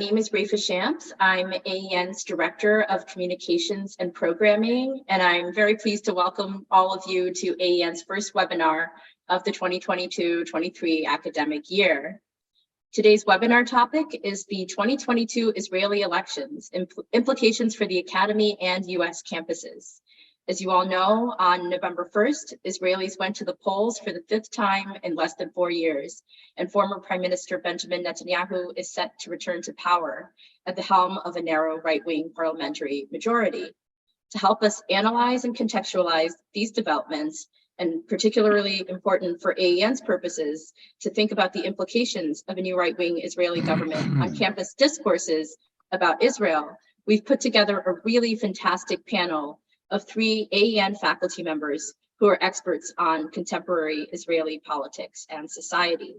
name is Rafa Shams. I'm AEN's Director of Communications and Programming, and I'm very pleased to welcome all of you to AEN's first webinar of the 2022-23 academic year. Today's webinar topic is the 2022 Israeli elections, implications for the Academy and US campuses. As you all know, on November 1st, Israelis went to the polls for the 5th time in less than 4 years, and former Prime Minister Benjamin Netanyahu is set to return to power at the helm of a narrow right-wing parliamentary majority. To help us analyze and contextualize these developments, and particularly important for AEN's purposes, to think about the implications of a new right-wing Israeli government on campus discourses about Israel, we've put together a really fantastic panel of 3 AEN faculty members who are experts on contemporary Israeli politics and society.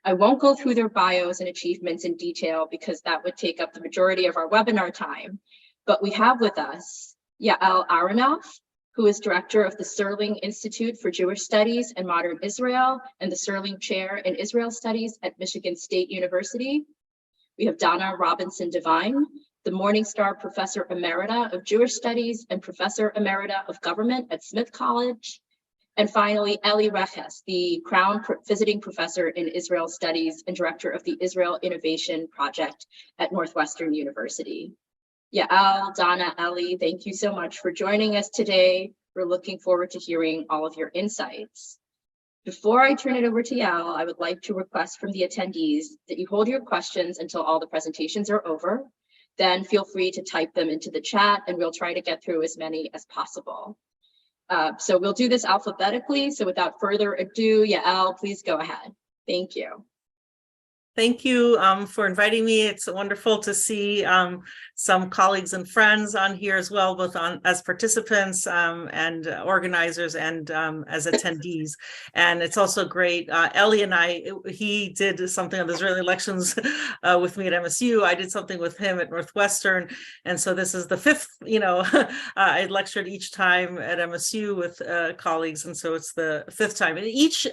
I won't go through their bios and achievements in detail because that would take up the majority of our webinar time, but we have with us Yael Aronoff, who is director of the Serling Institute for Jewish Studies and Modern Israel and the Serling Chair in Israel Studies at Michigan State University. We have Donna Robinson Divine, the Morningstar Professor Emerita of Jewish Studies and Professor Emerita of Government at Smith College. And finally, Elie Rekhess, the Crown Visiting Professor in Israel Studies and Director of the Israel Innovation Project at Northwestern University. Yael, Donna, Elie, thank you so much for joining us today. We're looking forward to hearing all of your insights. Before I turn it over to Yael, I would like to request from the attendees that you hold your questions until all the presentations are over. Then feel free to type them into the chat and we'll try to get through as many as possible. So we'll do this alphabetically. So without further ado, Yael, please go ahead. Thank you. Thank you for inviting me. It's wonderful to see some colleagues and friends on here as well, both as participants and organizers and as attendees. And it's also great. Elie and he did something on the Israeli elections with me at MSU. I did something with him at Northwestern. And so this is the 5th, I lectured each time at MSU with colleagues. And so it's the 5th time. And each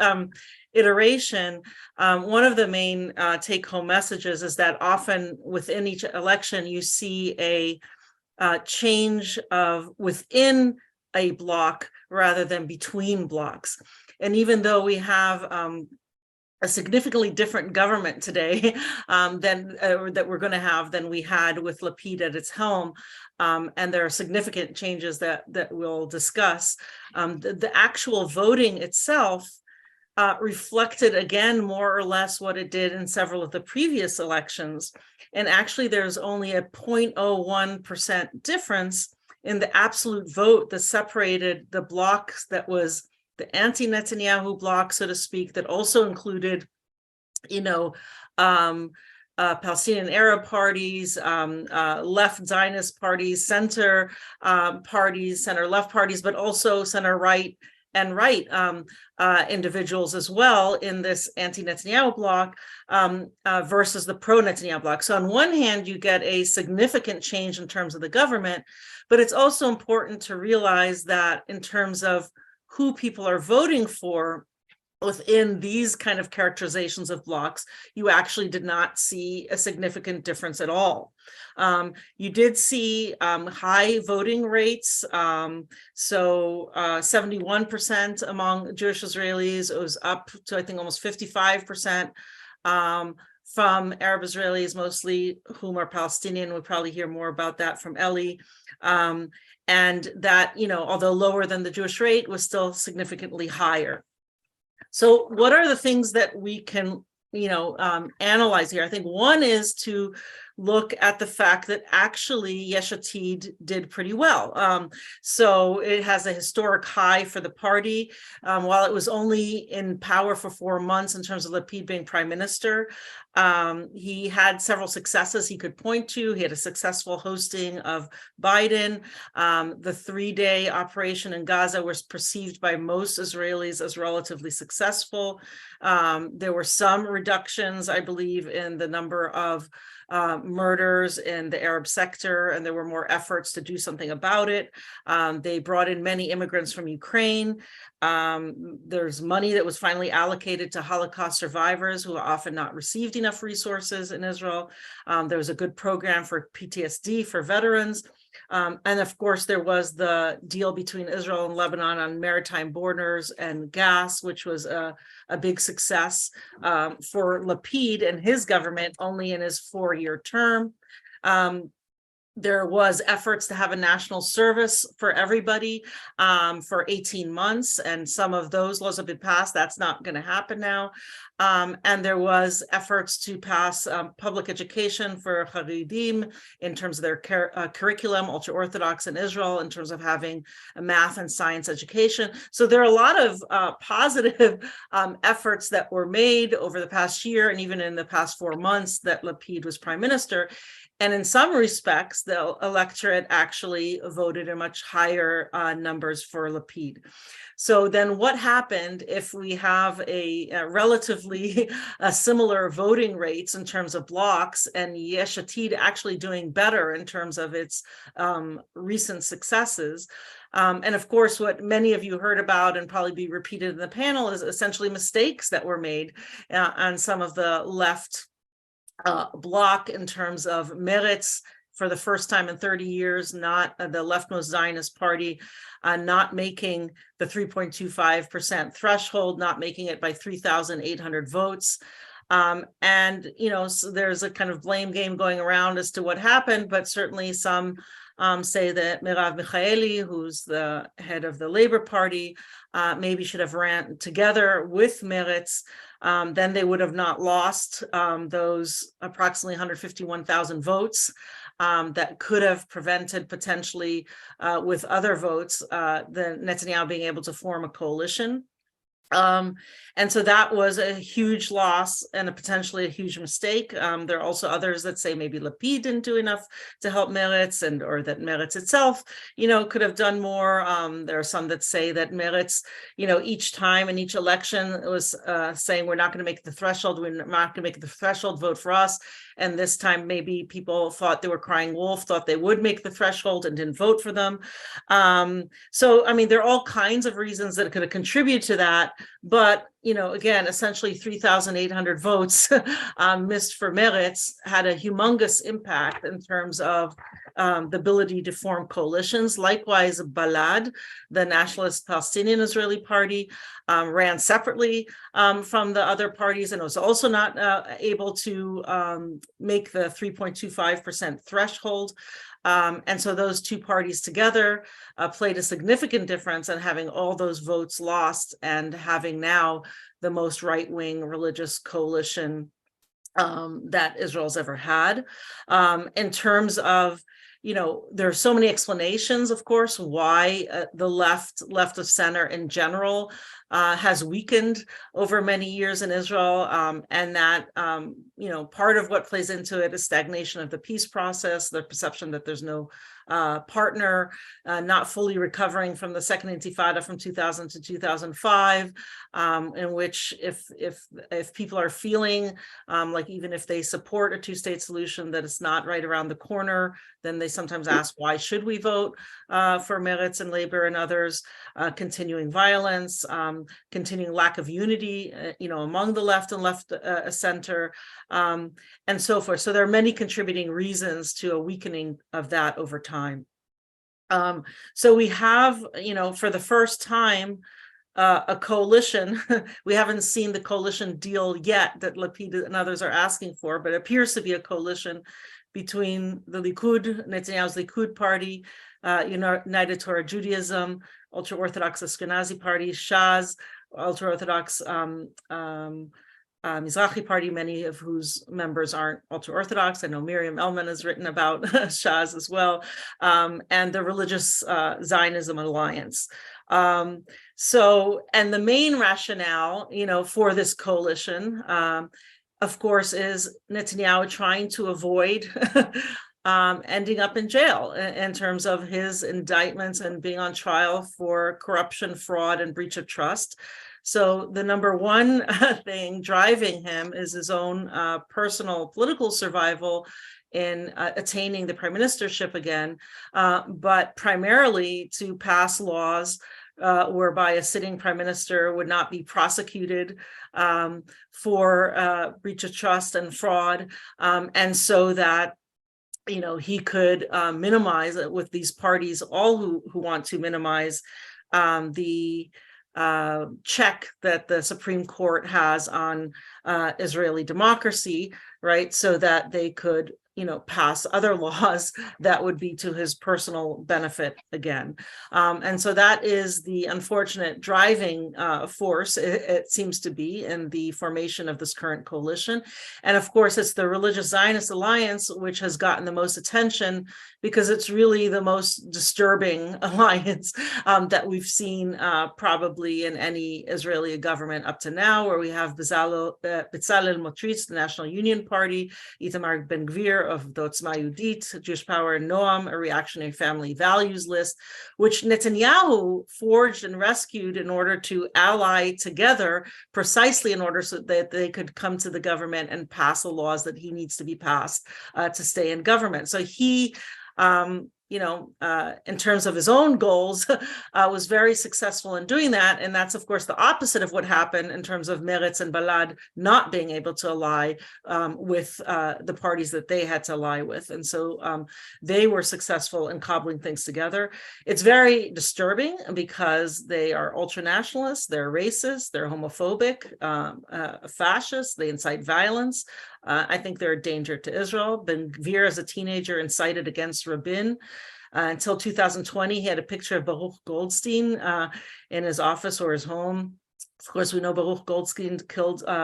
iteration, one of the main take-home messages is that often within each election you see a change of within a block rather than between blocks. And even though we have a significantly different government today that we're going to have than we had with Lapid at its helm, and there are significant changes that we'll discuss, the actual voting itself reflected again more or less what it did in several of the previous elections. And actually there's only a 0.01% difference in the absolute vote that separated the blocks that was the anti-Netanyahu bloc, so to speak, that also included, Palestinian Arab parties, left Zionist parties, center parties, center left parties, but also center right and right individuals as well in this anti-Netanyahu bloc versus the pro-Netanyahu bloc. So on one hand, you get a significant change in terms of the government, but it's also important to realize that in terms of who people are voting for within these kind of characterizations of blocks, you actually did not see a significant difference at all. You did see high voting rates, so 71% among Jewish Israelis. It was up to, I think, almost 55% from Arab Israelis, mostly whom are Palestinian. We'll probably hear more about that from Elie. And that, although lower than the Jewish rate, was still significantly higher. So what are the things that we can, analyze here? I think one is to look at the fact that actually Yesh Atid did pretty well. So it has a historic high for the party. While it was only in power for 4 months in terms of Lapid being prime minister, he had several successes he could point to. He had a successful hosting of Biden. The 3-day operation in Gaza was perceived by most Israelis as relatively successful. There were some reductions, I believe, in the number of murders in the Arab sector, and there were more efforts to do something about it. They brought in many immigrants from Ukraine. There's money that was finally allocated to Holocaust survivors who often not received enough resources in Israel. There was a good program for PTSD for veterans. And of course, there was the deal between Israel and Lebanon on maritime borders and gas, which was a big success for Lapid and his government only in his 4-year term. There was efforts to have a national service for everybody for 18 months, and some of those laws have been passed. That's not going to happen now. And there was efforts to pass public education for Haredim in terms of their curriculum, ultra-Orthodox in Israel, in terms of having a math and science education. So there are a lot of positive efforts that were made over the past year and even in the past 4 months that Lapid was prime minister. And in some respects, the electorate actually voted in much higher numbers for Lapid. So then what happened if we have a relatively similar voting rates in terms of blocks and Yesh Atid actually doing better in terms of its recent successes? And of course, what many of you heard about and probably be repeated in the panel is essentially mistakes that were made on some of the left bloc in terms of Meretz for the first time in 30 years, not the leftmost Zionist party, not making the 3.25% threshold, not making it by 3,800 votes. And, you know, so there's a kind of blame game going around as to what happened, but certainly some say that Merav Michaeli, who's the head of the Labor Party, maybe should have ran together with Meretz. Then they would have not lost those approximately 151,000 votes that could have prevented potentially with other votes, the Netanyahu being able to form a coalition. And so that was a huge loss and potentially a huge mistake. There are also others that say maybe Lapid didn't do enough to help Meretz, or that Meretz itself, you know, could have done more. There are some that say that Meretz, you know, each time in each election it was saying we're not going to make the threshold, we're not going to make the threshold, vote for us. And this time maybe people thought they were crying wolf, thought they would make the threshold and didn't vote for them. So, I mean, there are all kinds of reasons that could have contributed to that. But, you know, again, essentially 3,800 votes missed for Meretz had a humongous impact in terms of the ability to form coalitions. Likewise, Balad, the nationalist Palestinian Israeli party, ran separately from the other parties and was also not able to make the 3.25% threshold. And so those two parties together played a significant difference in having all those votes lost and having now the most right-wing religious coalition that Israel's ever had. In terms of, you know, there are so many explanations, of course, why the left of center in general has weakened over many years in Israel, and that, you know, part of what plays into it is stagnation of the peace process, the perception that there's no partner, not fully recovering from the second intifada from 2000 to 2005, in which if people are feeling like even if they support a two-state solution that it's not right around the corner, then they sometimes ask, why should we vote for Meretz and Labor and others? Continuing violence, continuing lack of unity, you know, among the left and left center, and so forth. So there are many contributing reasons to a weakening of that over time. So we have, you know, for the first time, a coalition. We haven't seen the coalition deal yet that Lapid and others are asking for, but it appears to be a coalition between the Likud, Netanyahu's Likud party, United Torah Judaism, ultra-Orthodox Ashkenazi party, Shas, ultra-Orthodox Mizrahi party, many of whose members aren't ultra-Orthodox. I know Miriam Elman has written about Shas as well, and the Religious Zionism Alliance. So, and the main rationale, you know, for this coalition, of course, is Netanyahu trying to avoid ending up in jail in terms of his indictments and being on trial for corruption, fraud, and breach of trust. So the number one thing driving him is his own personal political survival in attaining the prime ministership again, but primarily to pass laws whereby a sitting prime minister would not be prosecuted for breach of trust and fraud, and so that he could minimize it with these parties, all who want to minimize the check that the Supreme Court has on Israeli democracy, right? So that they could pass other laws that would be to his personal benefit again. And so that is the unfortunate driving force, it seems to be, in the formation of this current coalition. And of course, it's the Religious Zionist Alliance, which has gotten the most attention because it's really the most disturbing alliance that we've seen probably in any Israeli government up to now, where we have Bezalel Smotrich, the National Union Party, Itamar Ben-Gvir of the Otzma Yehudit, Jewish Power, and Noam, a reactionary family values list, which Netanyahu forged and rescued in order to ally together precisely in order so that they could come to the government and pass the laws that he needs to be passed to stay in government. So he in terms of his own goals, was very successful in doing that. And that's, of course, the opposite of what happened in terms of Meretz and Balad not being able to ally with the parties that they had to ally with. And so they were successful in cobbling things together. It's very disturbing because they are ultra-nationalists, they're racist, they're homophobic, fascist, they incite violence. I think they're a danger to Israel. Ben-Gvir, as a teenager, incited against Rabin. Until 2020, he had a picture of Baruch Goldstein in his office or his home. Of course, we know Baruch Goldstein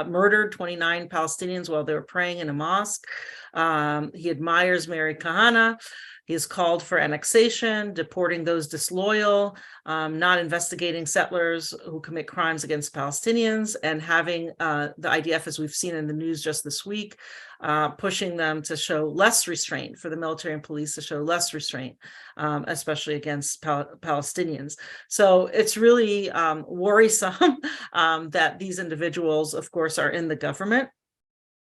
murdered 29 Palestinians while they were praying in a mosque. He admires Mary Kahana. He has called for annexation, deporting those disloyal, not investigating settlers who commit crimes against Palestinians, and having the IDF, as we've seen in the news just this week, pushing them to show less restraint, for the military and police to show less restraint, especially against Palestinians. So it's really worrisome that these individuals, of course, are in the government.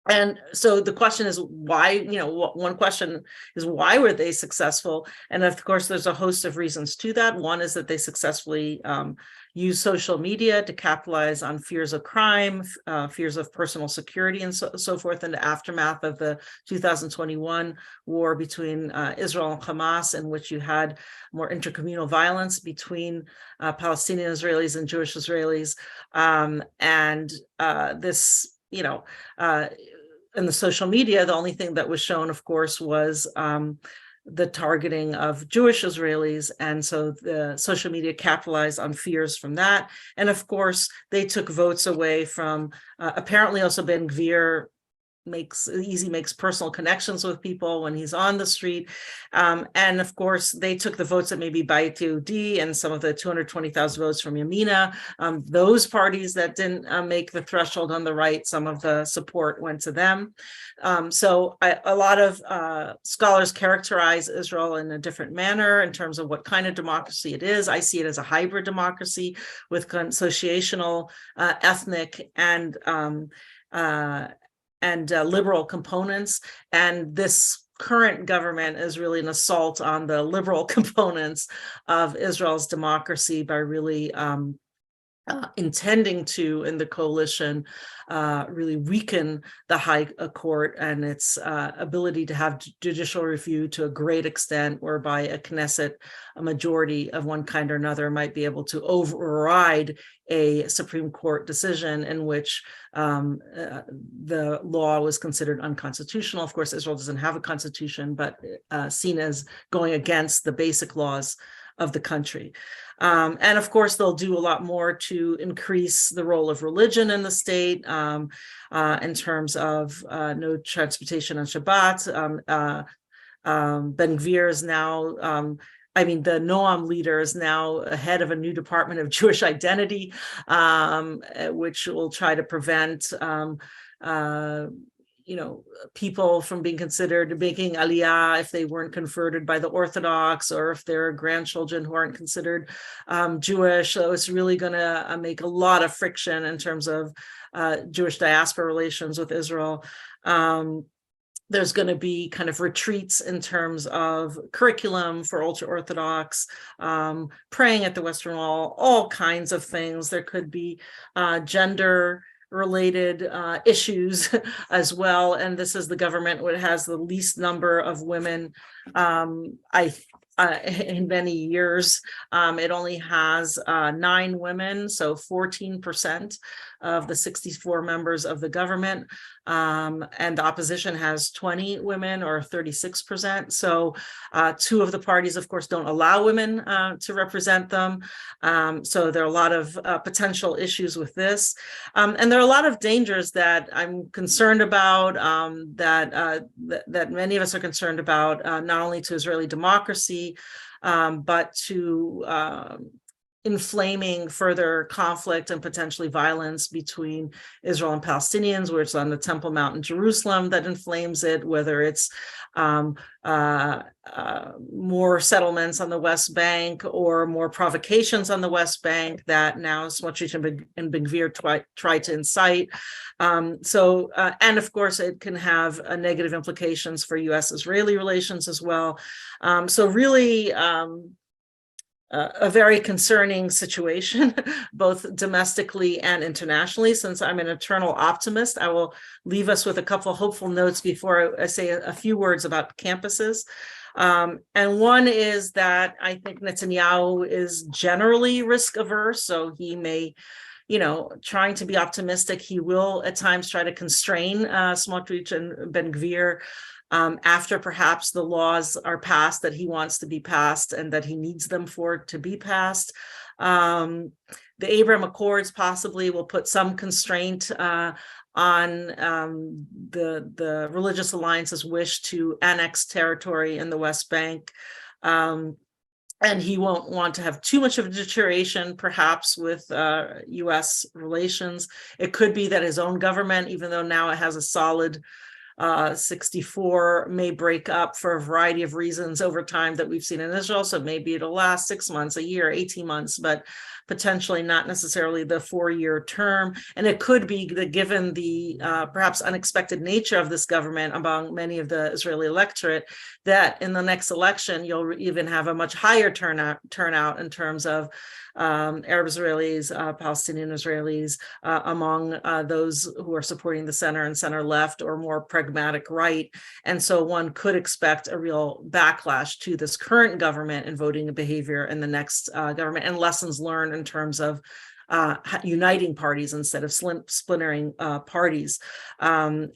And so the question is why, one question is why were they successful? And of course, there's a host of reasons to that. One is that they successfully use social media to capitalize on fears of crime, fears of personal security, and so forth in the aftermath of the 2021 war between Israel and Hamas, in which you had more intercommunal violence between Palestinian Israelis and Jewish Israelis. In the social media, the only thing that was shown, of course, was the targeting of Jewish Israelis. And so the social media capitalized on fears from that. And of course, they took votes away from, apparently also Ben-Gvir makes personal connections with people when he's on the street. And of course, they took the votes that maybe Bayit Yehudi and some of the 220,000 votes from Yamina, those parties that didn't make the threshold on the right, some of the support went to them. So a lot of scholars characterize Israel in a different manner in terms of what kind of democracy it is. I see it as a hybrid democracy with consociational, ethnic, and liberal components. And this current government is really an assault on the liberal components of Israel's democracy by really intending to, in the coalition, really weaken the High Court and its ability to have judicial review to a great extent, whereby a Knesset, a majority of one kind or another, might be able to override a Supreme Court decision in which the law was considered unconstitutional. Of course, Israel doesn't have a constitution, but seen as going against the basic laws of the country. And of course, they'll do a lot more to increase the role of religion in the state in terms of no transportation on Shabbat. Ben-Gvir is now, the Noam leader is now head of a new department of Jewish identity, which will try to prevent people from being considered making aliyah if they weren't converted by the Orthodox, or if they're grandchildren who aren't considered Jewish. So it's really going to make a lot of friction in terms of Jewish diaspora relations with Israel. There's going to be kind of retreats in terms of curriculum for ultra-Orthodox, praying at the Western Wall, all kinds of things. There could be gender related issues as well. And this is the government that has the least number of women in many years. It only has 9 women, so 14% of the 64 members of the government. And the opposition has 20 women, or 36%. So 2 of the parties, of course, don't allow women to represent them. So there are a lot of potential issues with this. And there are a lot of dangers that I'm concerned about, that many of us are concerned about, not only to Israeli democracy, but to inflaming further conflict and potentially violence between Israel and Palestinians, where it's on the Temple Mount in Jerusalem that inflames it, whether it's more settlements on the West Bank or more provocations on the West Bank that now Smotrich and Ben-Gvir try to incite. And of course, it can have negative implications for U.S.-Israeli relations as well. So really, a very concerning situation, both domestically and internationally. Since I'm an eternal optimist, I will leave us with a couple of hopeful notes before I say a few words about campuses. And one is that I think Netanyahu is generally risk averse, so he may, trying to be optimistic, he will at times try to constrain Smotrich and Ben-Gvir after perhaps the laws are passed that he wants to be passed and that he needs them to be passed. The Abraham Accords possibly will put some constraint on the religious alliance's wish to annex territory in the West Bank. And he won't want to have too much of a deterioration, perhaps, with U.S. relations. It could be that his own government, even though now it has a solid 64, may break up for a variety of reasons over time that we've seen in Israel. So maybe it'll last 6 months, a year, 18 months, but potentially not necessarily the 4-year term. And it could be that, given the perhaps unexpected nature of this government among many of the Israeli electorate, that in the next election, you'll even have a much higher turnout in terms of Arab Israelis, Palestinian Israelis, among those who are supporting the center and center left, or more pragmatic right. And so one could expect a real backlash to this current government and voting behavior in the next government, and lessons learned in terms of uniting parties instead of splintering parties. And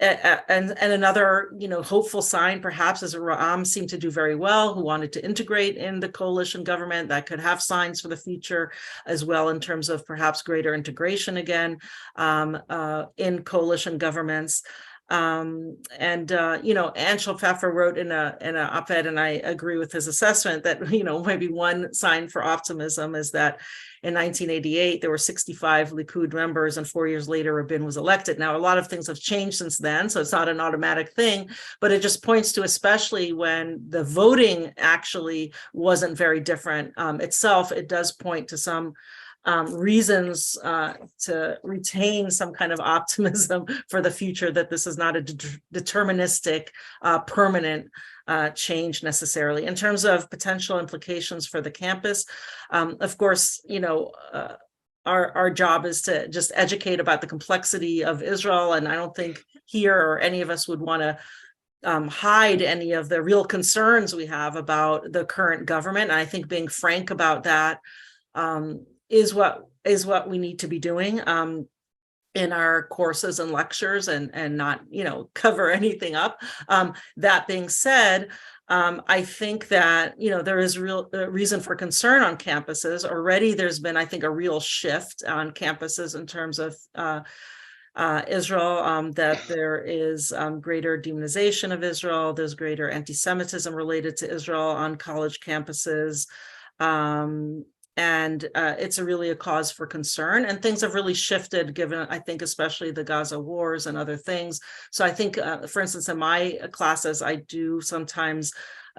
another, hopeful sign perhaps is Ra'am seemed to do very well, who wanted to integrate in the coalition government. That could have signs for the future as well, in terms of perhaps greater integration again in coalition governments. Anshel Pfeffer wrote in an op-ed, and I agree with his assessment, that maybe one sign for optimism is that in 1988 there were 65 Likud members, and 4 years later Rabin was elected. Now, a lot of things have changed since then, so it's not an automatic thing, but it just points to, especially when the voting actually wasn't very different itself, it does point to some reasons to retain some kind of optimism for the future, that this is not a deterministic, permanent change necessarily. In terms of potential implications for the campus, of course, our job is to just educate about the complexity of Israel, and I don't think here or any of us would want to hide any of the real concerns we have about the current government. And I think being frank about that is what we need to be doing in our courses and lectures, and not cover anything up. That being said, I think that there is real reason for concern on campuses. Already there's been, I think, a real shift on campuses in terms of Israel, that there is greater demonization of Israel. There's greater anti-Semitism related to Israel on college campuses. it's really a cause for concern, and things have really shifted given, I think, especially the Gaza wars and other things. So I think, for instance, in my classes, I do sometimes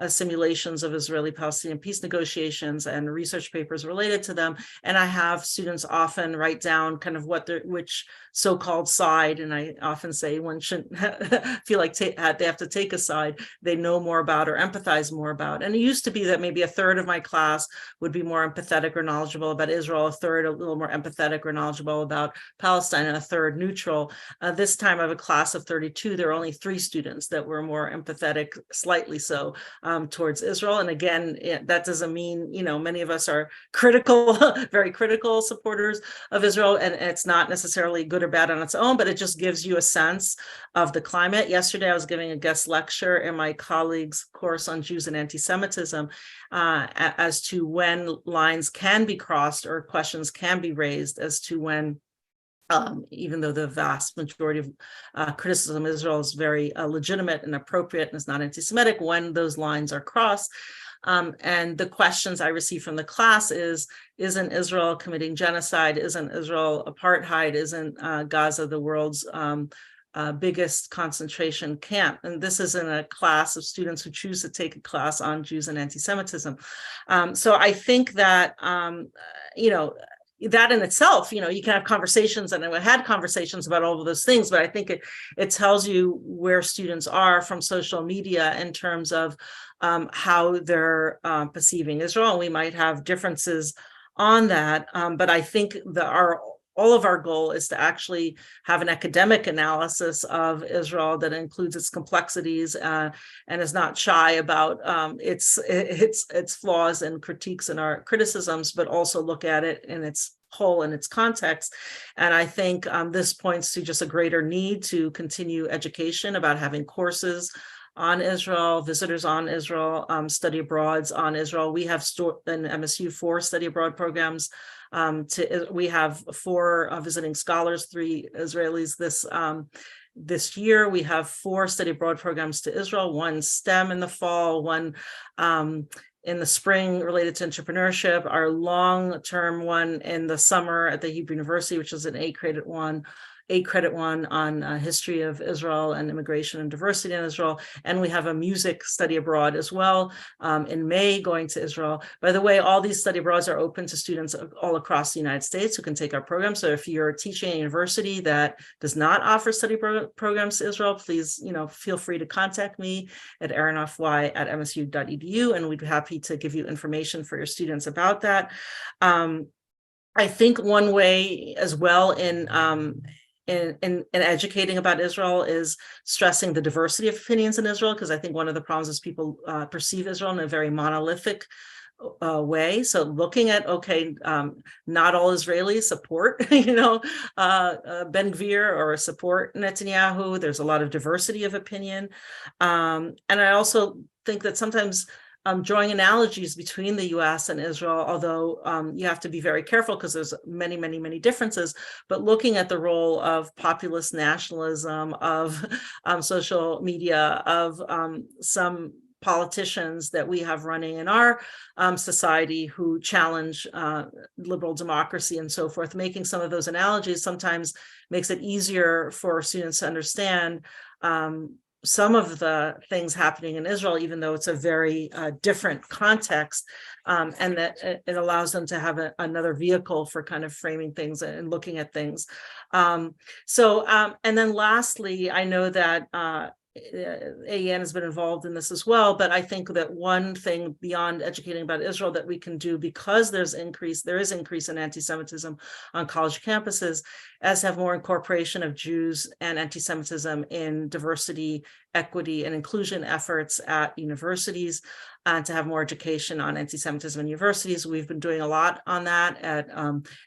simulations of Israeli-Palestinian peace negotiations and research papers related to them. And I have students often write down kind of which so-called side, and I often say one shouldn't feel like they have to take a side they know more about or empathize more about. And it used to be that maybe a third of my class would be more empathetic or knowledgeable about Israel, a third a little more empathetic or knowledgeable about Palestine, and a third neutral. This time I have a class of 32. There are only 3 students that were more empathetic, slightly so, towards Israel. And again, that doesn't mean, many of us are critical, very critical supporters of Israel, and it's not necessarily good or bad on its own, but it just gives you a sense of the climate. Yesterday, I was giving a guest lecture in my colleague's course on Jews and anti-Semitism as to when lines can be crossed or questions can be raised as to when, even though the vast majority of criticism of Israel is very legitimate and appropriate and is not anti-Semitic, when those lines are crossed. And the questions I receive from the class isn't Israel committing genocide? Isn't Israel apartheid? Isn't Gaza the world's biggest concentration camp? And this is in a class of students who choose to take a class on Jews and anti-Semitism. So I think that, that in itself, you can have conversations, and I had conversations about all of those things, but I think it tells you where students are from social media in terms of how they're perceiving Israel. And we might have differences on that, but I think all of our goal is to actually have an academic analysis of Israel that includes its complexities and is not shy about its flaws and critiques and our criticisms, but also look at it in its whole and its context. And I think this points to just a greater need to continue education about having courses on Israel, visitors on Israel, study abroads on Israel. We have in MSU 4 study abroad programs. We have 4 visiting scholars, 3 Israelis this year. We have 4 study abroad programs to Israel, 1 STEM in the fall, 1 in the spring related to entrepreneurship, our long-term one in the summer at the Hebrew University, which is an 8-credit one on history of Israel and immigration and diversity in Israel. And we have a music study abroad as well in May going to Israel. By the way, all these study abroads are open to students all across the United States who can take our program. So if you're teaching at a university that does not offer study programs to Israel, please, feel free to contact me at aronoffy@msu.edu, and we'd be happy to give you information for your students about that. I think one way as well in educating about Israel is stressing the diversity of opinions in Israel, because I think one of the problems is people perceive Israel in a very monolithic way. So looking at, not all Israelis support, Ben Gvir or support Netanyahu. There's a lot of diversity of opinion. And I also think that sometimes drawing analogies between the US and Israel, although you have to be very careful because there's many, many, many differences, but looking at the role of populist nationalism, of social media, of some politicians that we have running in our society who challenge liberal democracy and so forth, making some of those analogies sometimes makes it easier for students to understand some of the things happening in Israel, even though it's a very different context, and that it allows them to have another vehicle for kind of framing things and looking at things. And then lastly, I know that AEN has been involved in this as well, but I think that one thing beyond educating about Israel that we can do, because there is increase in anti-Semitism on college campuses, as have more incorporation of Jews and anti-Semitism in diversity, equity, and inclusion efforts at universities, and to have more education on anti-Semitism in universities. We've been doing a lot on that at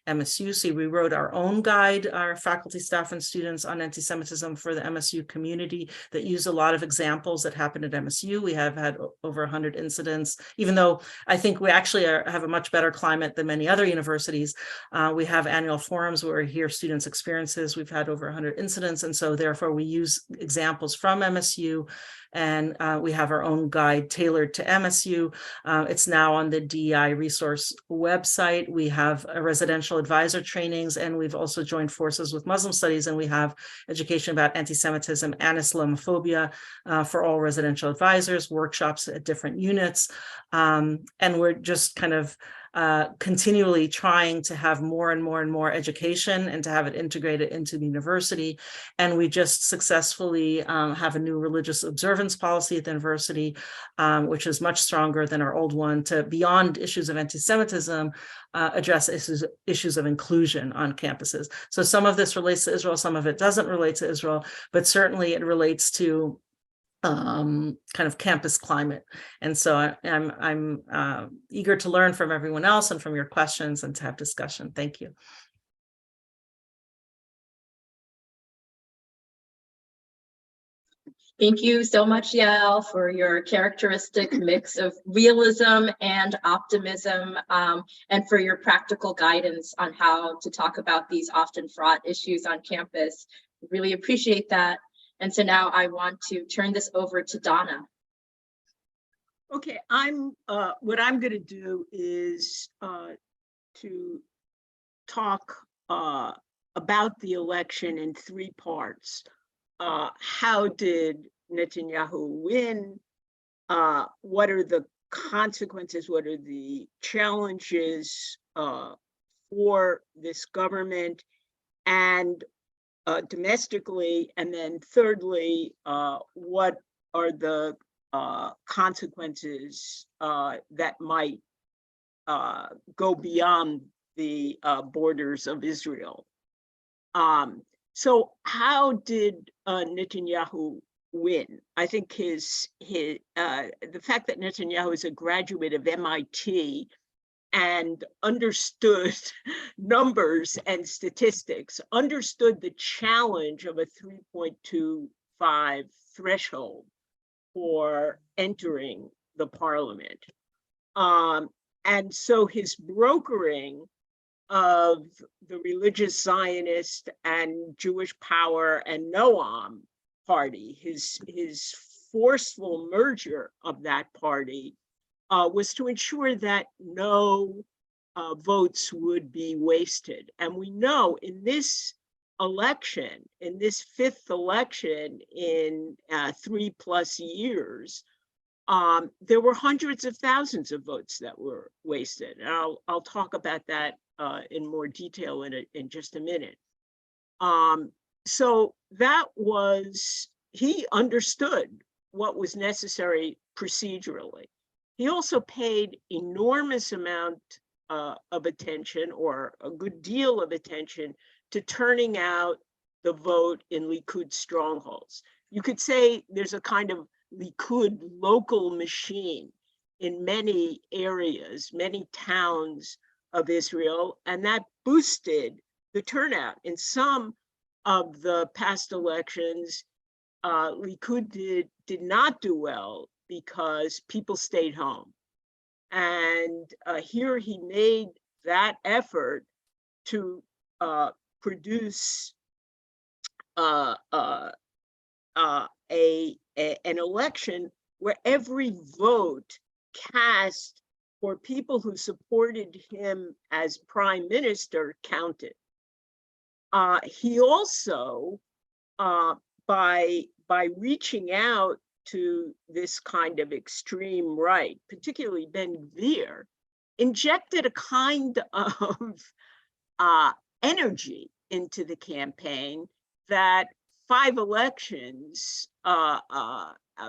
MSU. So we wrote our own guide, our faculty, staff, and students on anti-Semitism for the MSU community that used a lot of examples that happened at MSU. We have had over 100 incidents, even though I think we actually have a much better climate than many other universities. We have annual forums where we hear students' experiences. We've had over 100 incidents. And so therefore we use examples from MSU MSU, and we have our own guide tailored to MSU. It's now on the DEI resource website. We have residential advisor trainings, and we've also joined forces with Muslim studies, and we have education about anti-Semitism and Islamophobia for all residential advisors, workshops at different units. And we're just kind of continually trying to have more and more and more education and to have it integrated into the university. And we just successfully have a new religious observance policy at the university, which is much stronger than our old one, to beyond issues of anti-Semitism, address issues of inclusion on campuses. So some of this relates to Israel, some of it doesn't relate to Israel, but certainly it relates to kind of campus climate. And so I'm eager to learn from everyone else and from your questions and to have discussion. Thank you. Thank you so much, Yael, for your characteristic mix of realism and optimism, and for your practical guidance on how to talk about these often fraught issues on campus. Really appreciate that. And so now I want to turn this over to Donna. Okay, what I'm going to do is to talk about the election in three parts. How did Netanyahu win? What are the consequences? What are the challenges for this government? And domestically, and then thirdly, what are the consequences that might go beyond the borders of Israel? So how did Netanyahu win? I think the fact that Netanyahu is a graduate of MIT and understood numbers and statistics, understood the challenge of a 3.25 threshold for entering the parliament. And so his brokering of the religious Zionist and Jewish Power and Noam party, his forceful merger of that party, was to ensure that no votes would be wasted. And we know in this election, in this fifth election in 3+ years, there were hundreds of thousands of votes that were wasted. And I'll talk about that in more detail in just a minute. So that was, he understood what was necessary procedurally. He also paid enormous amount of attention, or a good deal of attention, to turning out the vote in Likud strongholds. You could say there's a kind of Likud local machine in many areas, many towns of Israel, and that boosted the turnout. In some of the past elections, Likud did not do well because people stayed home. And here he made that effort to produce an election where every vote cast for people who supported him as prime minister counted. He also, by reaching out to this kind of extreme right, particularly Ben Gvir, injected a kind of energy into the campaign that 5 elections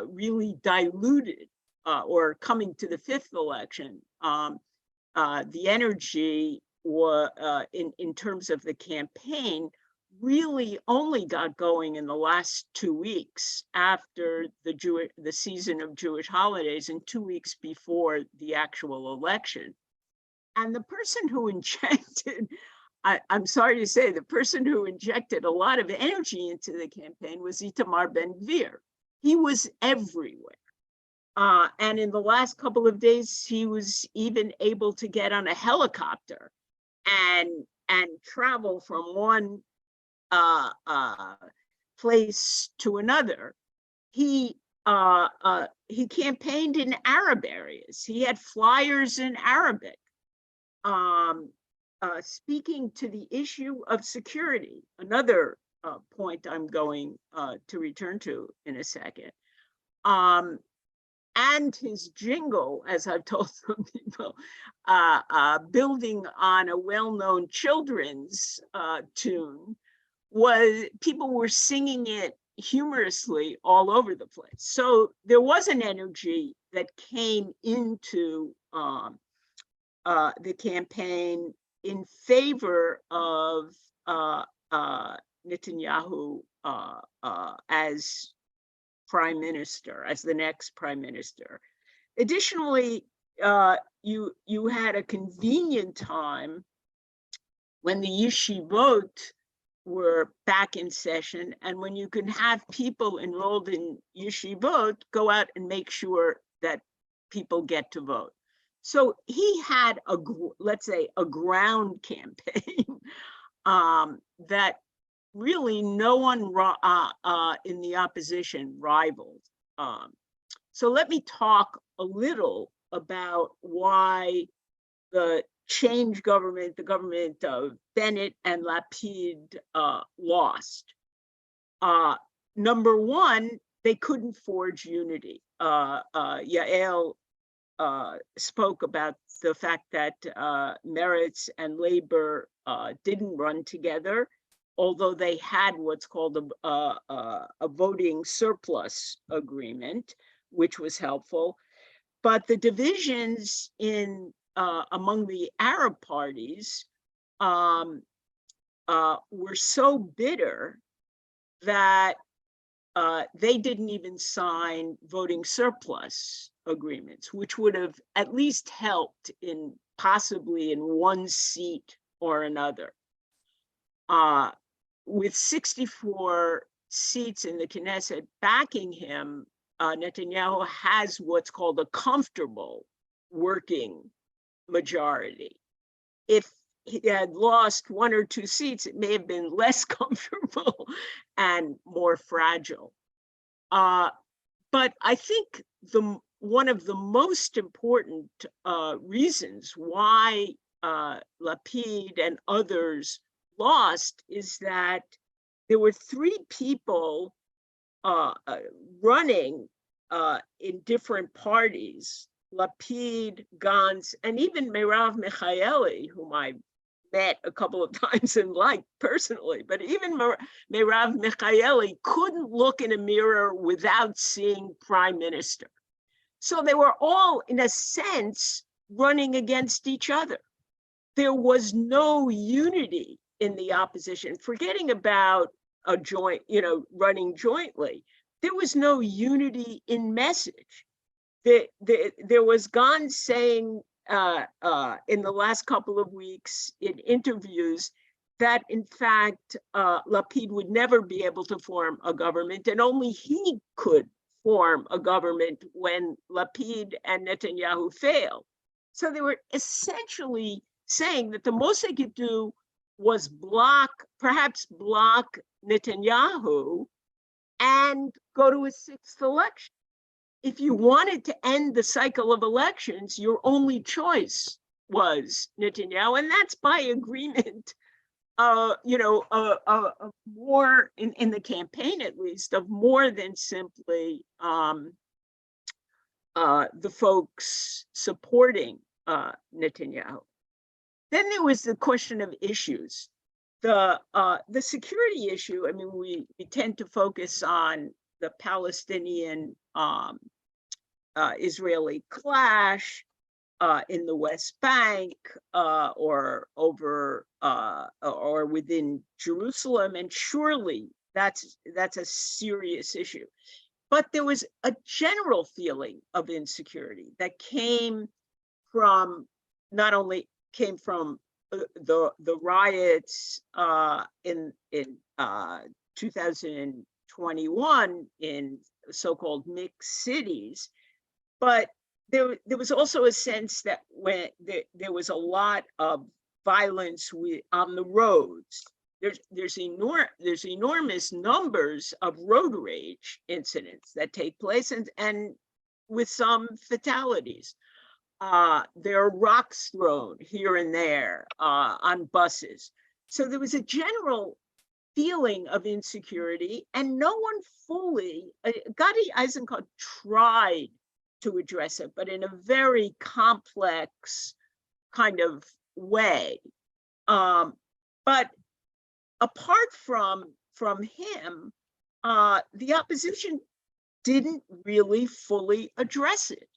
really diluted, or coming to the 5th election, the energy in terms of the campaign really only got going in the last 2 weeks after the season of Jewish holidays, and 2 weeks before the actual election. And the person who injected, I'm sorry to say, the person who injected a lot of energy into the campaign was Itamar Ben Gvir. He was everywhere. And in the last couple of days, he was even able to get on a helicopter and travel from one place to another. he campaigned in Arab areas. He had flyers in Arabic, speaking to the issue of security. Another point I'm going to return to in a second. And his jingle, as I've told some people, building on a well-known children's tune, was people were singing it humorously all over the place. So there was an energy that came into the campaign in favor of Netanyahu as prime minister, as the next prime minister. Additionally, you had a convenient time when the yeshivot were back in session, and when you can have people enrolled in yeshivot go out and make sure that people get to vote. So he had let's say a ground campaign that really no one in the opposition rivaled. So let me talk a little about why the change government, the government of Bennett and Lapid, lost. Number one, they couldn't forge unity. Yael spoke about the fact that Meretz and Labor didn't run together, although they had what's called a voting surplus agreement, which was helpful. But the divisions in among the Arab parties were so bitter that they didn't even sign voting surplus agreements, which would have at least helped in possibly in one seat or another. With 64 seats in the Knesset backing him, Netanyahu has what's called a comfortable working majority. If he had lost 1 or 2 seats, it may have been less comfortable and more fragile. But I think one of the most important reasons why Lapid and others lost is that there were 3 people running in different parties: Lapid, Gantz, and even Merav Michaeli, whom I met a couple of times and liked personally. But even Merav Michaeli couldn't look in a mirror without seeing prime minister. So they were all, in a sense, running against each other. There was no unity in the opposition, forgetting about a joint, running jointly. There was no unity in message. There was Gantz saying in the last couple of weeks in interviews that, in fact, Lapid would never be able to form a government, and only he could form a government when Lapid and Netanyahu failed. So they were essentially saying that the most they could do was perhaps block Netanyahu and go to a 6th election. If you wanted to end the cycle of elections, your only choice was Netanyahu, and that's by agreement, more in the campaign, at least, of more than simply the folks supporting Netanyahu. Then there was the question of issues. The security issue, I mean, we tend to focus on the Palestinian Israeli clash in the West Bank or over or within Jerusalem, and surely that's a serious issue. But there was a general feeling of insecurity that came from the riots in 2021 in so-called mixed cities, but there was also a sense that when there was a lot of violence on the roads, there's enormous numbers of road rage incidents that take place, and with some fatalities. There are rocks thrown here and there on buses. So there was a general feeling of insecurity, and no one fully, Gadi Eisenkot tried to address it, but in a very complex kind of way. But apart from him, the opposition didn't really fully address it,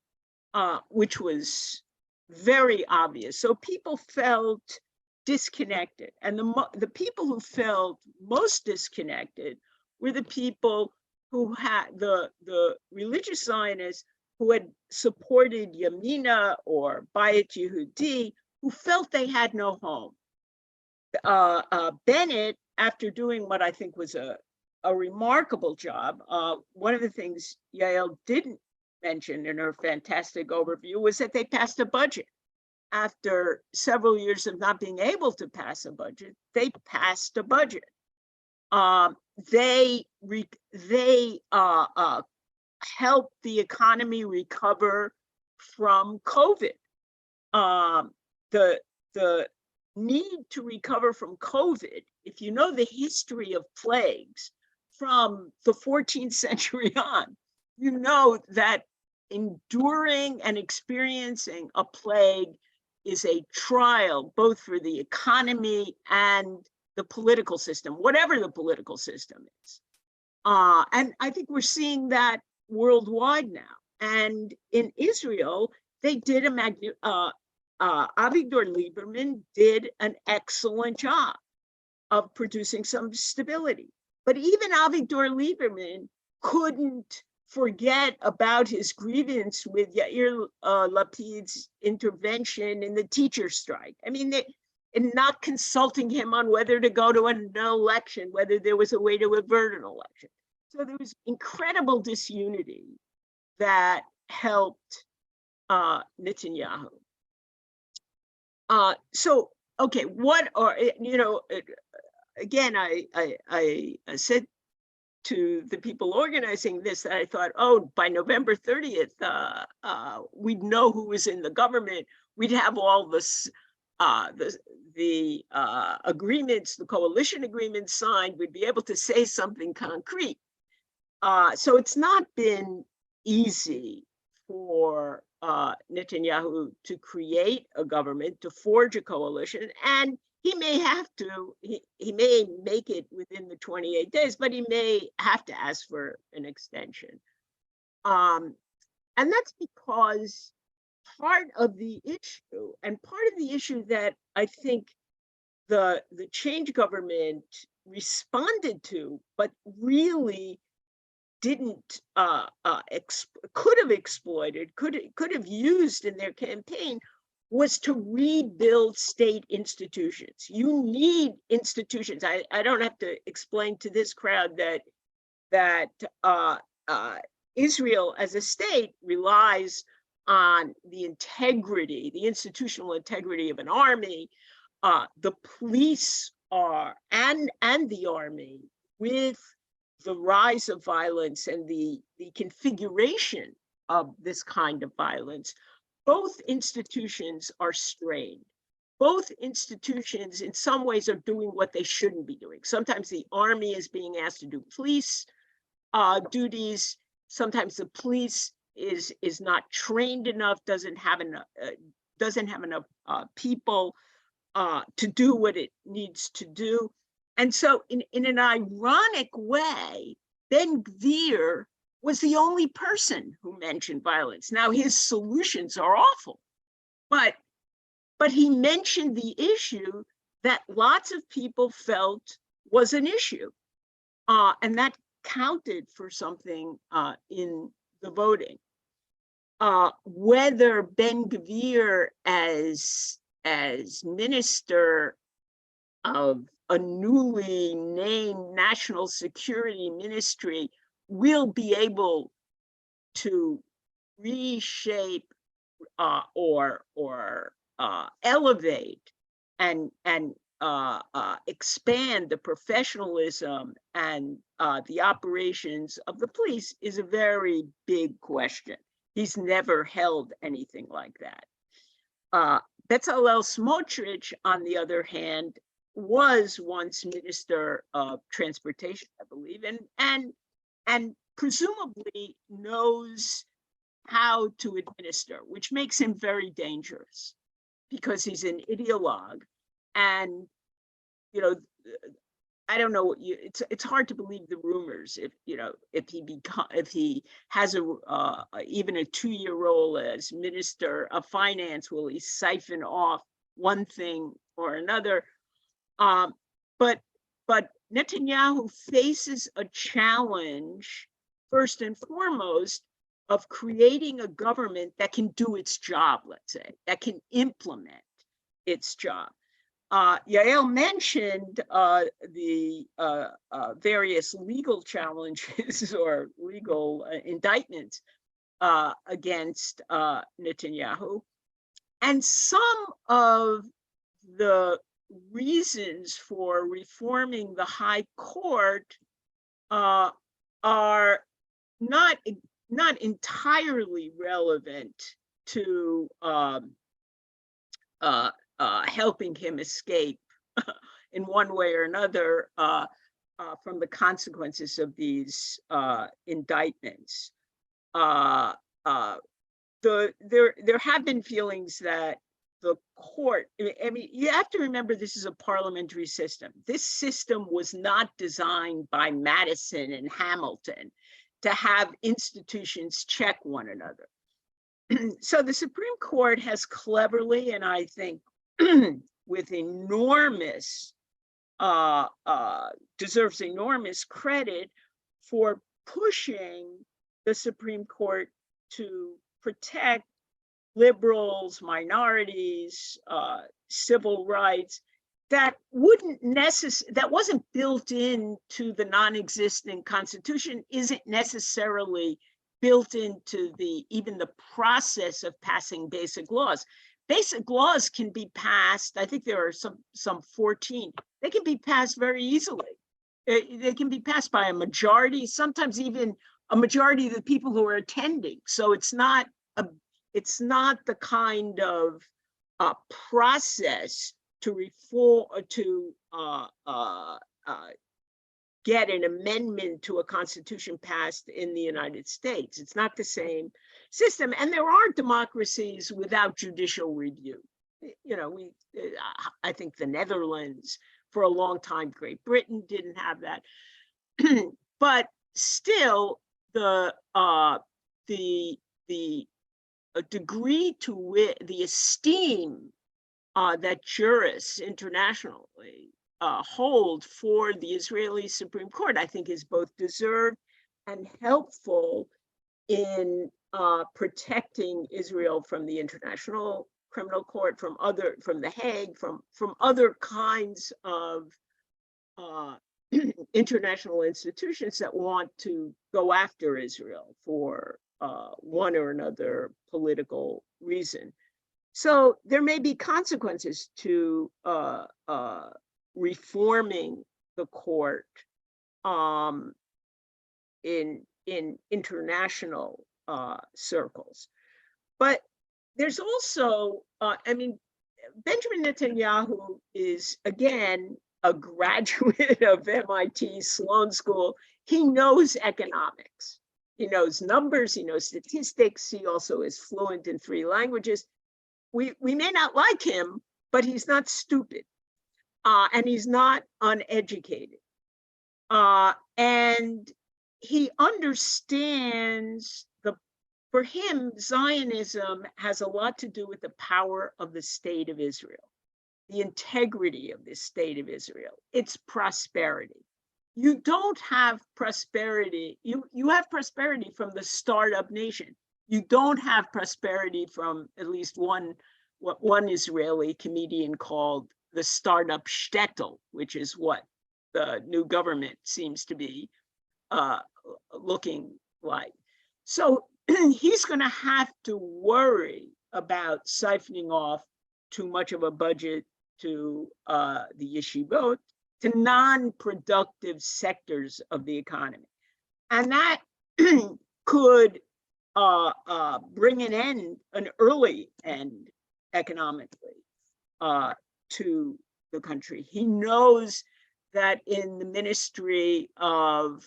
which was very obvious. So people felt disconnected, and the people who felt most disconnected were the people who had the religious Zionists who had supported Yamina or Bayit Yehudi, who felt they had no home. Bennett, after doing what I think was a remarkable job, one of the things Yael didn't mention in her fantastic overview was that they passed a budget. After several years of not being able to pass a budget, they passed a budget. They helped the economy recover from COVID. The need to recover from COVID, if you know the history of plagues from the 14th century on, you know that enduring and experiencing a plague is a trial, both for the economy and the political system, whatever the political system is. And I think we're seeing that worldwide now. And in Israel, they did Avigdor Lieberman did an excellent job of producing some stability. But even Avigdor Lieberman couldn't forget about his grievance with Yair Lapid's intervention in the teacher strike. I mean, in not consulting him on whether to go to an election, whether there was a way to avert an election. So there was incredible disunity that helped Netanyahu. So, okay, what are, again, I said to the people organizing this that I thought, oh, by November 30th, we'd know who was in the government. We'd have all this, the agreements, the coalition agreements signed. We'd be able to say something concrete. So it's not been easy for Netanyahu to create a government, to forge a coalition, and he may have to, he may make it within the 28 days, but he may have to ask for an extension. And that's because part of the issue, and part of the issue that I think the change government responded to, but really didn't, could have exploited, could have used in their campaign, was to rebuild state institutions. You need institutions. I don't have to explain to this crowd that Israel as a state relies on the integrity, the institutional integrity of an army. The police are, and the army, with the rise of violence and the configuration of this kind of violence, both institutions are strained. Both institutions in some ways are doing what they shouldn't be doing. Sometimes the army is being asked to do police duties. Sometimes the police is not trained enough, doesn't have enough people to do what it needs to do. And so in an ironic way, Ben-Gvir was the only person who mentioned violence. Now his solutions are awful, but he mentioned the issue that lots of people felt was an issue, and that counted for something in the voting. Whether Ben-Gvir as minister of a newly named national security ministry will be able to reshape or elevate and expand the professionalism and the operations of the police is a very big question. He's never held anything like that. Bezalel Smotrich, on the other hand, was once Minister of Transportation, I believe, and presumably knows how to administer, which makes him very dangerous because he's an ideologue. And, you know, I don't know, it's hard to believe the rumors if he has even a 2-year role as Minister of Finance, will he siphon off one thing or another? But Netanyahu faces a challenge, first and foremost, of creating a government that can do its job, let's say, that can implement its job. Yael mentioned the various legal challenges or legal indictments against Netanyahu. And some of the reasons for reforming the High Court are not entirely relevant to helping him escape in one way or another from the consequences of these indictments. There have been feelings that the court, I mean, you have to remember this is a parliamentary system. This system was not designed by Madison and Hamilton to have institutions check one another. So the Supreme Court has cleverly, and I think with enormous, deserves enormous credit for pushing the Supreme Court to protect liberals, minorities, civil rights, that wasn't built into the non-existent Constitution, isn't necessarily built into even the process of passing basic laws. Basic laws can be passed, I think there are some 14, they can be passed very easily. They can be passed by a majority, sometimes even a majority of the people who are attending. So it's not the kind of process to reform, to get an amendment to a constitution passed in the United States. It's not the same system. And there are democracies without judicial review. You know, I think the Netherlands for a long time, Great Britain didn't have that. But still, the degree to which the esteem that jurists internationally hold for the Israeli Supreme Court, I think, is both deserved and helpful in protecting Israel from the International Criminal Court, from the Hague, from other kinds of international institutions that want to go after Israel for one or another political reason. So there may be consequences to reforming the court in international circles. But there's also, I mean, Benjamin Netanyahu is, again, a graduate of MIT Sloan School. He knows economics. He knows numbers, he knows statistics. He also is fluent in 3 languages. We may not like him, but he's not stupid. And he's not uneducated. And he understands for him, Zionism has a lot to do with the power of the state of Israel, the integrity of the state of Israel, its prosperity. You don't have prosperity. You have prosperity from the startup nation. You don't have prosperity from at least what one Israeli comedian called the startup shtetl, which is what the new government seems to be looking like. So he's going to have to worry about siphoning off too much of a budget to the yeshivot, to non-productive sectors of the economy. And that could bring an early end economically to the country. He knows that in the Ministry of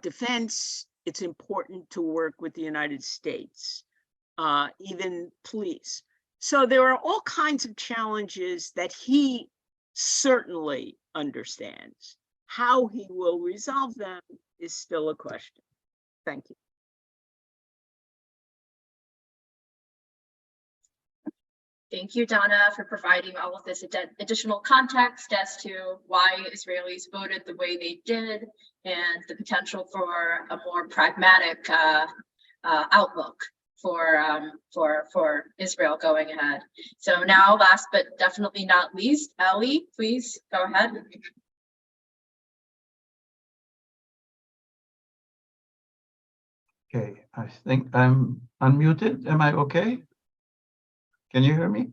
Defense, it's important to work with the United States, even police. So there are all kinds of challenges that he certainly understands. How he will resolve them is still a question. Thank you. Thank you, Donna, for providing all of this additional context as to why Israelis voted the way they did and the potential for a more pragmatic outlook for Israel going ahead. So now, last but definitely not least, Elie, please go ahead. Okay, I think I'm unmuted. Am I okay? Can you hear me?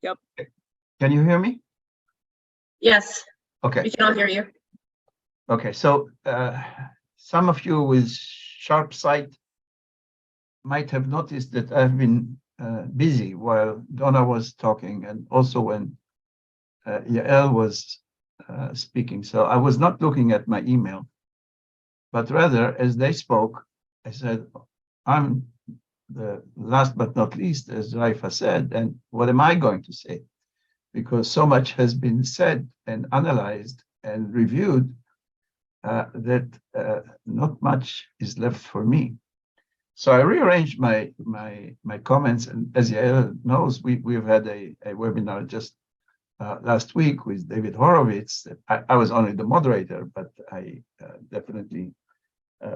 Yep. Can you hear me? Yes, Okay. we can all hear you. Okay, so some of you with sharp sight might have noticed that I've been busy while Donna was talking, and also when Yael was speaking. So I was not looking at my email, but rather as they spoke, I said, I'm the last but not least, as Raifa said, and what am I going to say? Because so much has been said and analyzed and reviewed that not much is left for me. So I rearranged my comments, and as Yael knows, we've had a webinar just last week with David Horowitz. I was only the moderator, but I definitely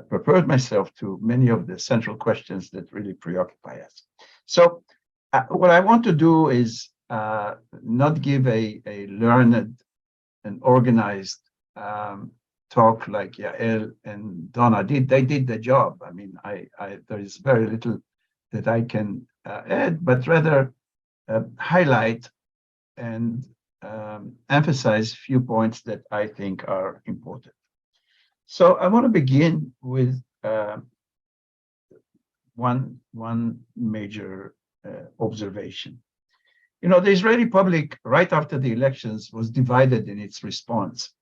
prepared myself to many of the central questions that really preoccupy us. So what I want to do is not give a learned and organized talk like Yael and Donna did. They did the job. I mean, there is very little that I can add, but rather highlight and emphasize a few points that I think are important. So I want to begin with one major observation. You know, the Israeli public, right after the elections, was divided in its response.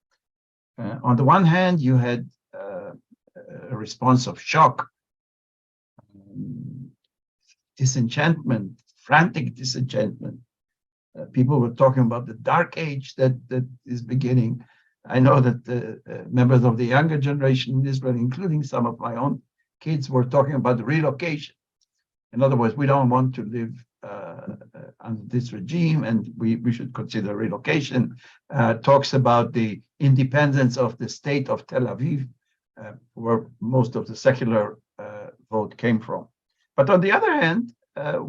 On the one hand, you had a response of shock, disenchantment, frantic disenchantment. People were talking about the dark age that is beginning. I know that members of the younger generation in Israel, including some of my own kids, were talking about the relocation. In other words, we don't want to live under this regime, and we should consider relocation. Talks about the independence of the state of Tel Aviv, where most of the secular vote came from. But on the other hand,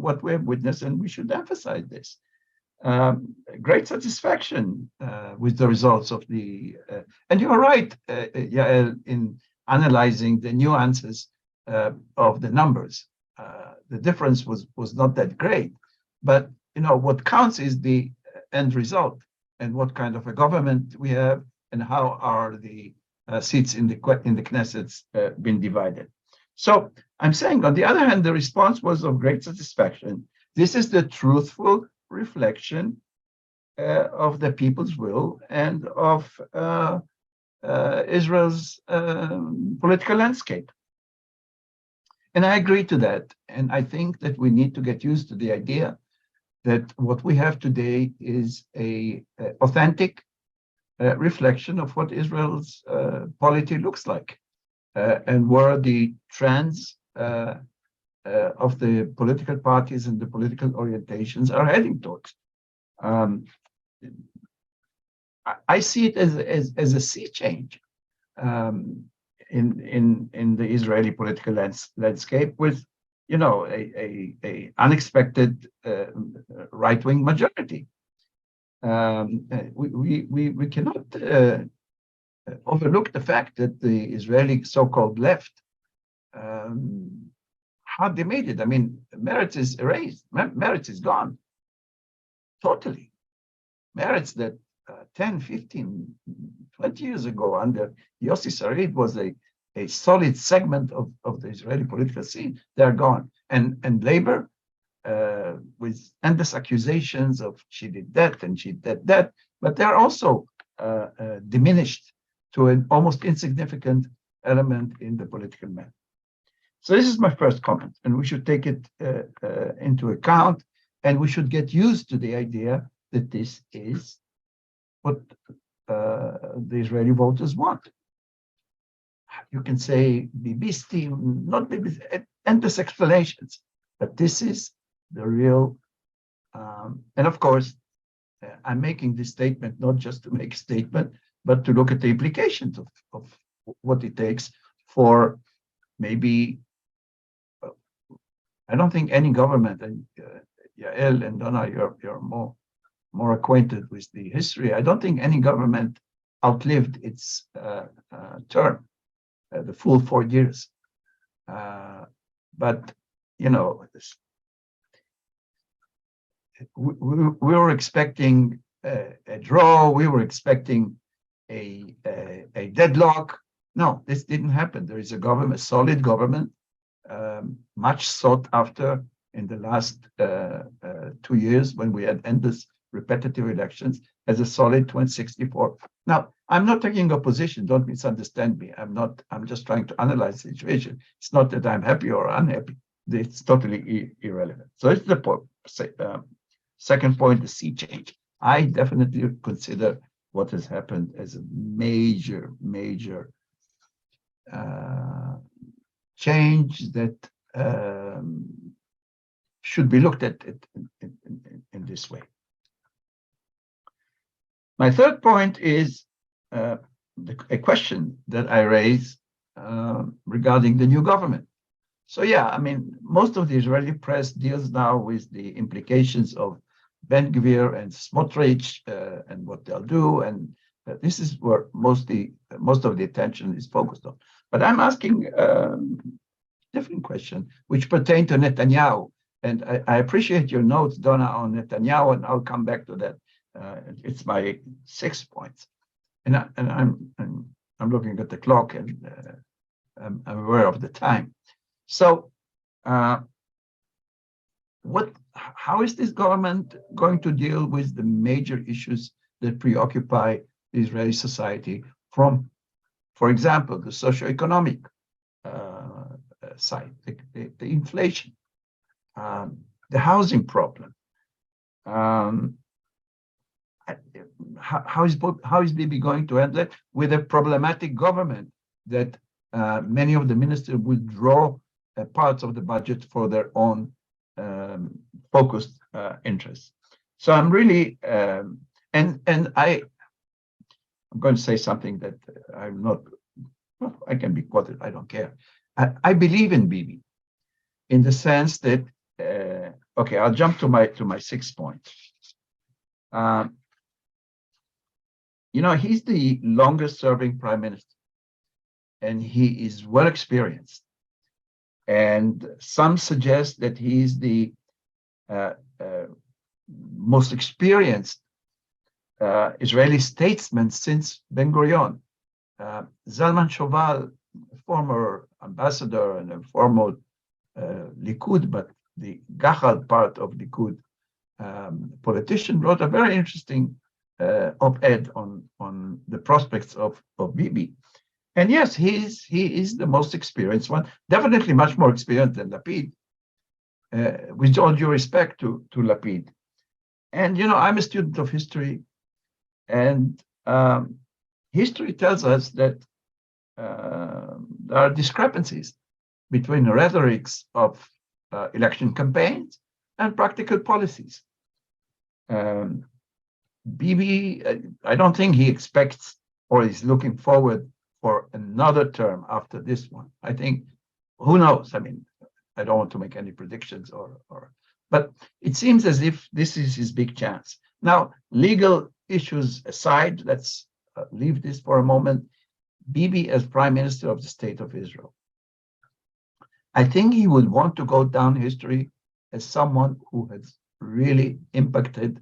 what we have witnessed, and we should emphasize this, great satisfaction with the results of the, and you're right, Yael, in analyzing the nuances of the numbers. The difference was not that great, but you know what counts is the end result and what kind of a government we have and how are the seats in the Knesset been divided. So I'm saying, on the other hand, the response was of great satisfaction. This is the truthful reflection of the people's will and of Israel's political landscape. And I agree to that. And I think that we need to get used to the idea that what we have today is a authentic reflection of what Israel's polity looks like and where the trends of the political parties and the political orientations are heading towards. I see it as a sea change in the Israeli political landscape, with, you know, a unexpected right-wing majority. We cannot overlook the fact that the Israeli so-called left hardly made it. I mean, Meretz is erased. Meretz is gone. totally merits that 10, 15, 20 years ago under Yossi Sarid was a solid segment of the Israeli political scene. They're gone. And labor, with endless accusations of she did that and she did that, but they're also diminished to an almost insignificant element in the political map. So this is my first comment, and we should take it into account, and we should get used to the idea that this is what the Israeli voters want. You can say Bibi's team, not Bibi's, endless explanations, but this is the real, and of course, I'm making this statement not just to make a statement, but to look at the implications of what it takes for maybe, I don't think any government, and Yael and Donna, you're more acquainted with the history. I don't think any government outlived its term, the full 4 years. But, you know, we were expecting a draw. We were expecting a deadlock. No, this didn't happen. There is a government, a solid government, much sought after in the last 2 years when we had endless repetitive elections, as a solid 264. Now, I'm not taking a position, don't misunderstand me. I'm just trying to analyze the situation. It's not that I'm happy or unhappy. It's totally irrelevant. So it's the point. Second point, the sea change. I definitely consider what has happened as a major change that should be looked at in this way. My third point is a question that I raise regarding the new government. So yeah, I mean, most of the Israeli press deals now with the implications of Ben Gvir and Smotrich and what they'll do, and this is where most of the attention is focused on. But I'm asking a different question, which pertain to Netanyahu, and I appreciate your notes, Donna, on Netanyahu, and I'll come back to that. It's my 6 points, and I'm looking at the clock, and I'm aware of the time. So, how is this government going to deal with the major issues that preoccupy the Israeli society from, for example, the socioeconomic side, the inflation, the housing problem? How is Bibi going to handle it with a problematic government that many of the ministers withdraw parts of the budget for their own focused interests? So I'm really I'm going to say something that I'm not. I can be quoted. I don't care. I believe in Bibi, in the sense that okay, I'll jump to my 6 point. You know, he's the longest serving prime minister, and he is well experienced. And some suggest that he's the most experienced Israeli statesman since Ben Gurion. Zalman Shoval, former ambassador and a former Likud, but the Gachal part of Likud politician, wrote a very interesting op-ed on the prospects of Bibi. And yes, he is the most experienced one, definitely much more experienced than Lapid, with all due respect to Lapid. And, you know, I'm a student of history, and history tells us that there are discrepancies between the rhetorics of election campaigns and practical policies. Bibi, I don't think he expects or is looking forward for another term after this one. I think, who knows? I mean, I don't want to make any predictions but it seems as if this is his big chance. Now, legal issues aside, let's leave this for a moment. Bibi as Prime Minister of the State of Israel, I think he would want to go down history as someone who has really impacted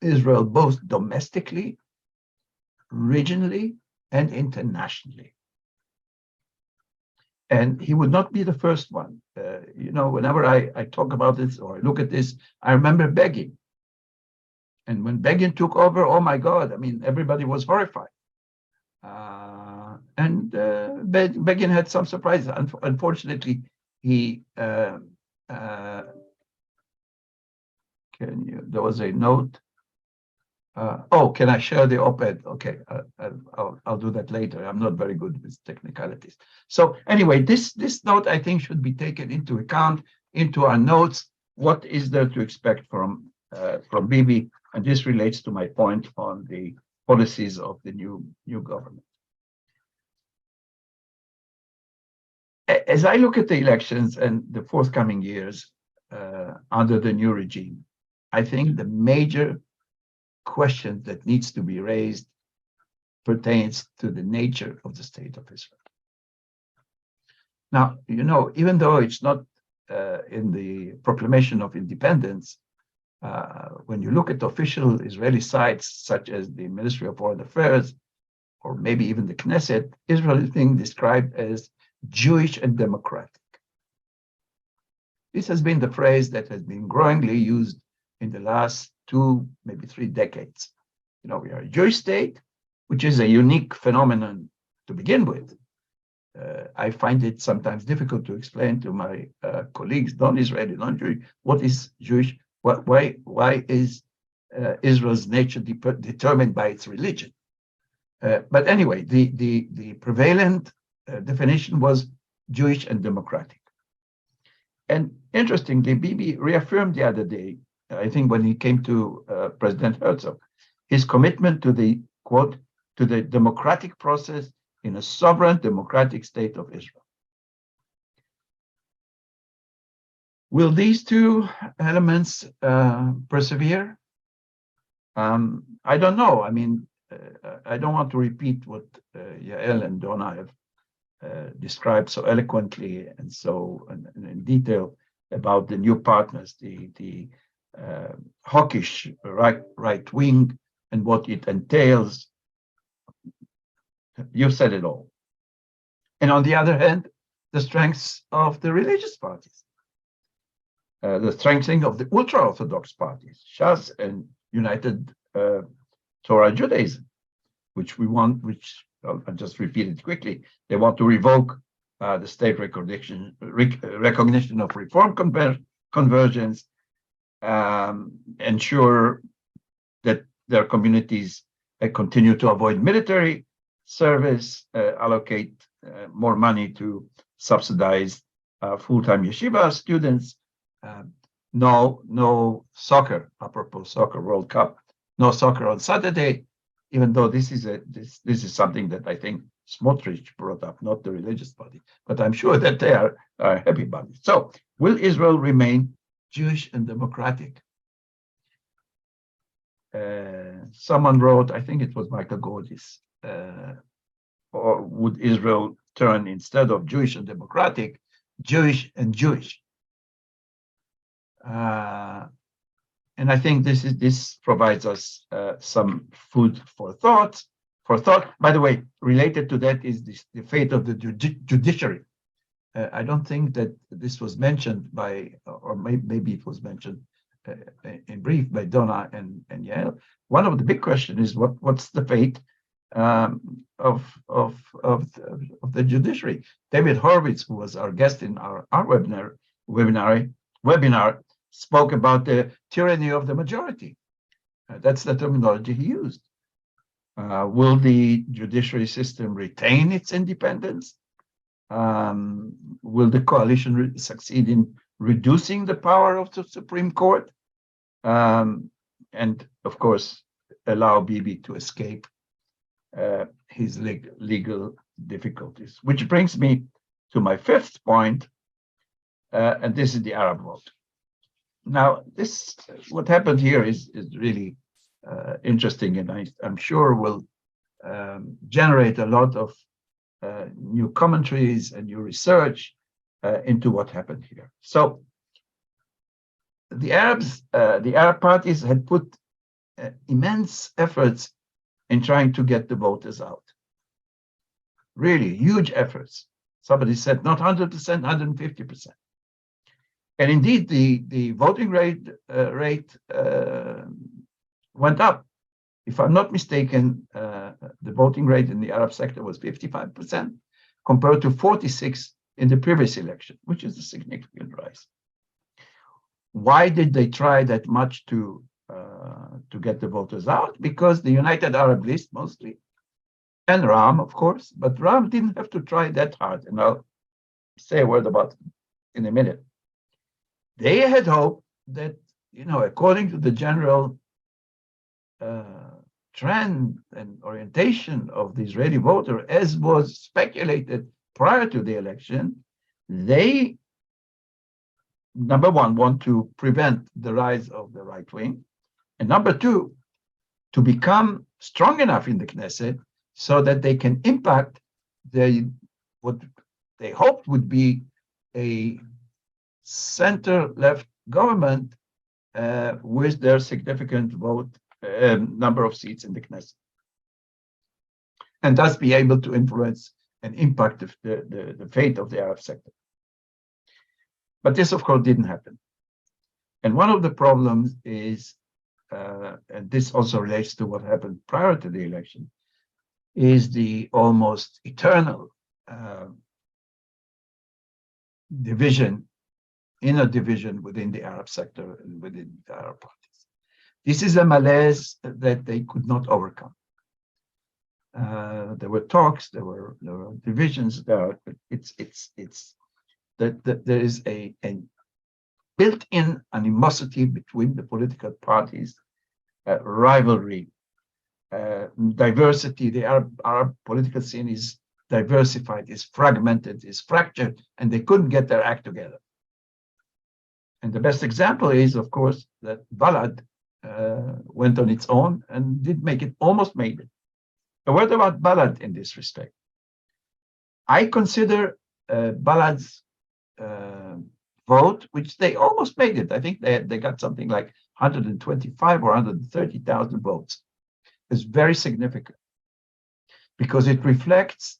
Israel both domestically, regionally, and internationally. And he would not be the first one. Whenever I talk about this or I look at this, I remember Begin. And when Begin took over, oh my God, I mean, everybody was horrified. Begin had some surprises. Unfortunately, he there was a note. Can I share the op-ed? Okay, I'll do that later. I'm not very good with technicalities. So anyway, this note I think should be taken into account into our notes. What is there to expect from Bibi? And this relates to my point on the policies of the new government. As I look at the elections and the forthcoming years under the new regime, I think the major question that needs to be raised pertains to the nature of the state of Israel. Now, even though it's not in the proclamation of independence, when you look at official Israeli sites, such as the Ministry of Foreign Affairs, or maybe even the Knesset, Israel is being described as Jewish and democratic. This has been the phrase that has been growingly used in the last 2, maybe 3 decades. We are a Jewish state, which is a unique phenomenon to begin with. I find it sometimes difficult to explain to my colleagues, non-Israeli, non-Jewish, what is Jewish, why is Israel's nature determined by its religion? But anyway, the prevalent definition was Jewish and democratic. And interestingly, Bibi reaffirmed the other day, I think when he came to President Herzog, his commitment to the, quote, to the democratic process in a sovereign democratic state of Israel. Will these two elements persevere? I don't know. I mean, I don't want to repeat what Yael and Donna have described so eloquently and so in detail about the new partners, the hawkish right wing and what it entails. You said it all. And on the other hand, the strengths of the religious parties, the strengthening of the ultra-Orthodox parties, Shas and United Torah Judaism, which I'll just repeat it quickly. They want to revoke the state recognition of reform conversions, ensure that their communities continue to avoid military service, allocate more money to subsidize full-time yeshiva students, no soccer, apropos soccer World Cup, no soccer on Saturday, even though this is something that I think Smotrich brought up, not the religious party, but I'm sure that they are happy about it. So, will Israel remain Jewish and democratic? Someone wrote, I think it was Michael Gordis, or would Israel turn, instead of Jewish and democratic, Jewish and Jewish? And I think this provides us some food for thought. By the way, related to that is the fate of the judiciary. I don't think that this was mentioned by, or maybe it was mentioned in brief by Donna and Yael. One of the big questions is what's the fate of the judiciary? David Horowitz, who was our guest in our webinar, spoke about the tyranny of the majority. That's the terminology he used. Will the judiciary system retain its independence? Will the coalition succeed in reducing the power of the Supreme Court? And of course, allow Bibi to escape his legal difficulties. Which brings me to my 5th point, and this is the Arab vote. Now, what happened here is really interesting, and I'm sure will generate a lot of new commentaries and new research into what happened here. So, the Arab parties had put immense efforts in trying to get the voters out. Really huge efforts. Somebody said not 100%, 150%. And indeed, the voting rate went up. If I'm not mistaken, the voting rate in the Arab sector was 55% compared to 46% in the previous election, which is a significant rise. Why did they try that much to get the voters out? Because the United Arab List mostly, and Ram, of course, but Ram didn't have to try that hard, and I'll say a word about it in a minute. They had hoped that, according to the general trend and orientation of the Israeli voter, as was speculated prior to the election, they, number one, want to prevent the rise of the right wing, and number two, to become strong enough in the Knesset so that they can impact what they hoped would be a center-left government with their significant number of seats in the Knesset, and thus be able to influence and impact the fate of the Arab sector. But this, of course, didn't happen. And one of the problems is, and this also relates to what happened prior to the election, is the almost eternal inner division within the Arab sector and within the Arab parties. This is a malaise that they could not overcome. There were talks, there were divisions. There is a built-in animosity between the political parties, rivalry, diversity. The Arab political scene is diversified, is fragmented, is fractured, and they couldn't get their act together. And the best example is, of course, that Balad went on its own and almost made it. A word about Balad in this respect. I consider Balad's vote, which they almost made it. I think they got something like 125 or 130,000 votes. It's very significant because it reflects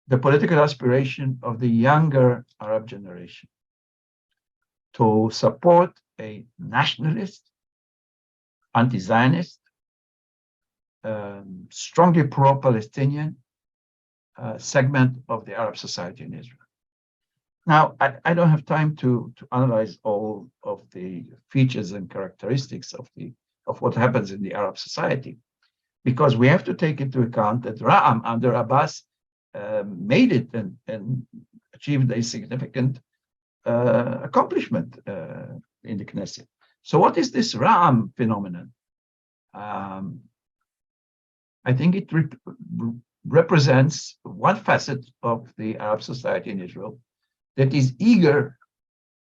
the political aspiration of the younger Arab generation to support a nationalist, anti-Zionist, strongly pro-Palestinian segment of the Arab society in Israel. Now, I don't have time to analyze all of the features and characteristics of what happens in the Arab society, because we have to take into account that Ra'am under Abbas made it and achieved a significant accomplishment in the Knesset. So what is this Ra'am phenomenon? I think it represents one facet of the Arab society in Israel that is eager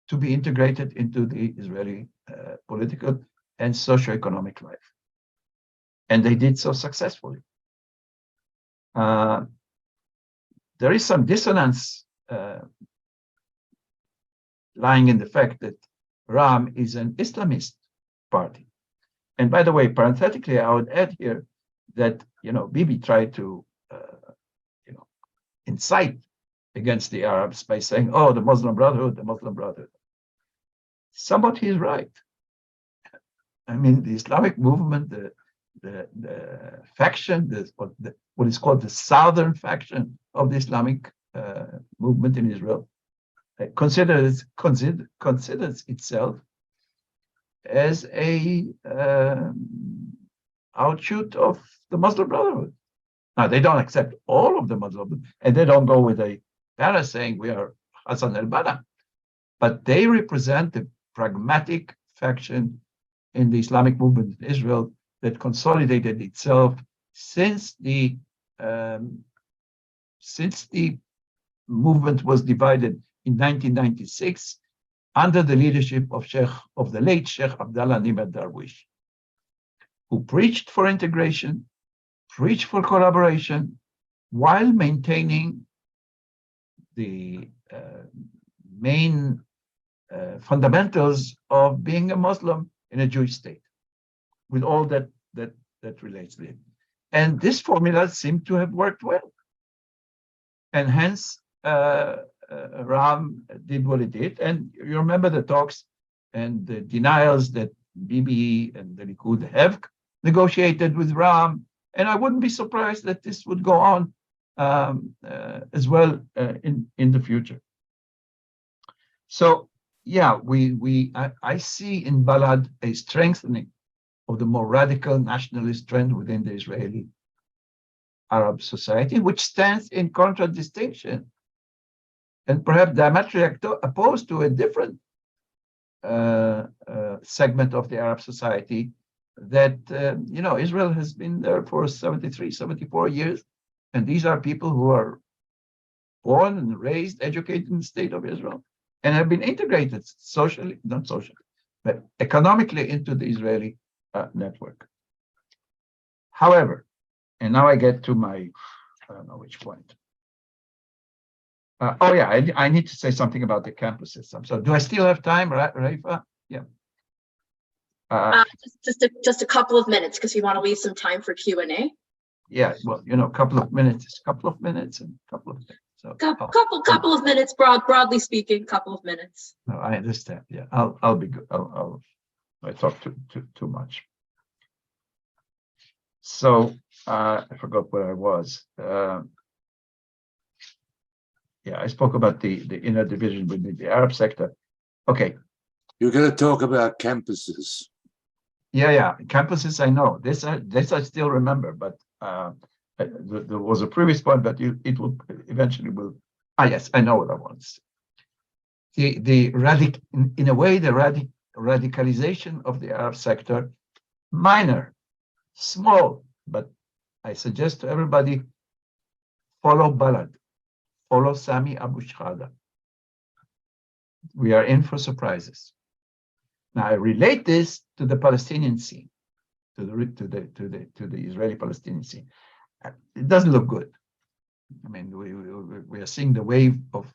to be integrated into the Israeli political and socio-economic life. And they did so successfully. There is some dissonance lying in the fact that Ram is an Islamist party. And by the way, parenthetically, I would add here that, Bibi tried to, incite against the Arabs by saying, oh, the Muslim Brotherhood. Somebody is right. I mean, the Islamic movement, the faction, what is called the southern faction of the Islamic movement in Israel, considers itself as a outshoot of the Muslim Brotherhood. Now, they don't accept all of the Muslim, and they don't go with a banner saying we are Hassan al-Banna, but they represent the pragmatic faction in the Islamic movement in Israel that consolidated itself since the movement was divided in 1996 under the leadership of the late Sheikh Abdallah Nimad Darwish, who preached for integration, preached for collaboration, while maintaining the main fundamentals of being a Muslim in a Jewish state. with all that relates to it. And this formula seemed to have worked well. And hence, Ram did what it did. And you remember the talks and the denials that Bibi and the Likud have negotiated with Ram. And I wouldn't be surprised that this would go on as well in the future. So, yeah, I see in Balad a strengthening of the more radical nationalist trend within the Israeli Arab society, which stands in contradistinction and perhaps diametrically opposed to a different segment of the Arab society that, Israel has been there for 73, 74 years. And these are people who are born and raised, educated in the state of Israel and have been integrated socially, not socially, but economically into the Israeli network. However, and now I get to my, I don't know which point. I need to say something about the campus system. So do I still have time, Raifa? Yeah. Just a couple of minutes because we want to leave some time for Q&A. Yeah, well, a couple of minutes and a couple of things. So couple of minutes, broadly speaking, couple of minutes. No, I understand. Yeah, I'll be good. I talk too much. So I forgot where I was. I spoke about the inner division within the Arab sector. Okay. You're going to talk about campuses. Yeah, campuses. I know this. I still remember, but there was a previous point, but it will eventually will. Yes, I know what I want. In a way, the radicalization of the Arab sector, minor, small, but I suggest to everybody, follow Balad, follow Sami Abu Shahada. We are in for surprises. Now I relate this to the Palestinian scene, to the Israeli-Palestinian scene. It doesn't look good. I mean, we are seeing the wave of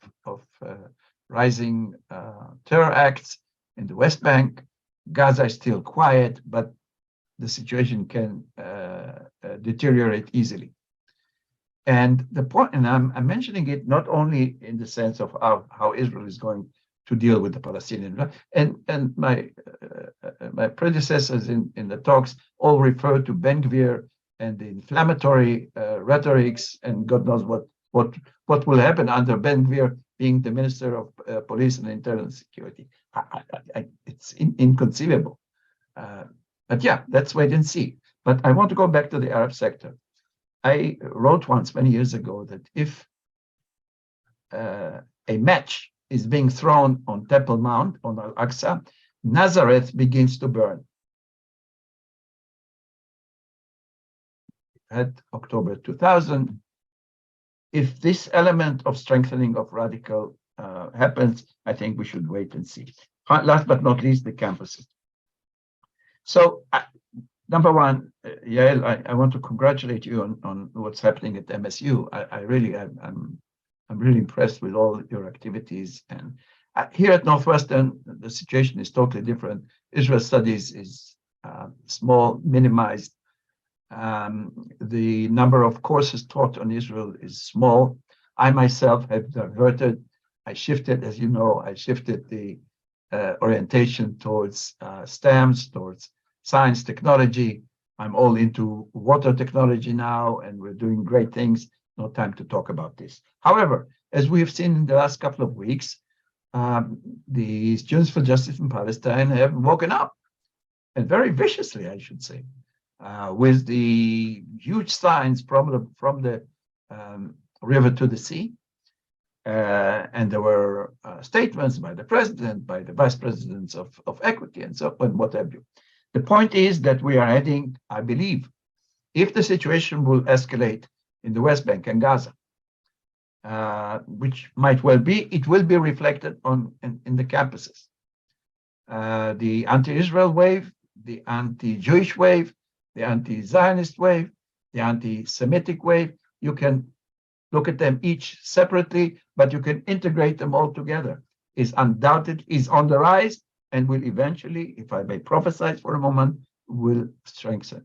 rising terror acts in the West Bank. Gaza is still quiet, but the situation can deteriorate easily. And the point, and I'm mentioning it not only in the sense of how Israel is going to deal with the Palestinian, and my predecessors in the talks all referred to Ben Gvir and the inflammatory rhetorics, and God knows what will happen under Ben Gvir being the Minister of Police and Internal Security. It's inconceivable. But yeah, let's wait and see. But I want to go back to the Arab sector. I wrote once many years ago that if a match is being thrown on Temple Mount, on Al-Aqsa, Nazareth begins to burn. At October 2000, if this element of strengthening of radical happens, I think we should wait and see. Last but not least, the campuses. So, number one, Yael, I want to congratulate you on what's happening at MSU. I'm really impressed with all your activities. And here at Northwestern, the situation is totally different. Israel studies is small, minimized. The number of courses taught on Israel is small. I myself have diverted. I shifted, as you know, the orientation towards STEMs, towards science, technology. I'm all into water technology now, and we're doing great things. No time to talk about this. However, as we have seen in the last couple of weeks, the Students for Justice in Palestine have woken up, and very viciously, I should say, with the huge signs from the river to the sea. And there were statements by the president, by the vice presidents of equity, and so on, what have you. The point is that we are heading, I believe, if the situation will escalate in the West Bank and Gaza, which might well be, it will be reflected in the campuses. The anti-Israel wave, the anti-Jewish wave, the anti-Zionist wave, the anti-Semitic wave. You can look at them each separately, but you can integrate them all together. Is on the rise and will eventually, if I may prophesize for a moment, will strengthen.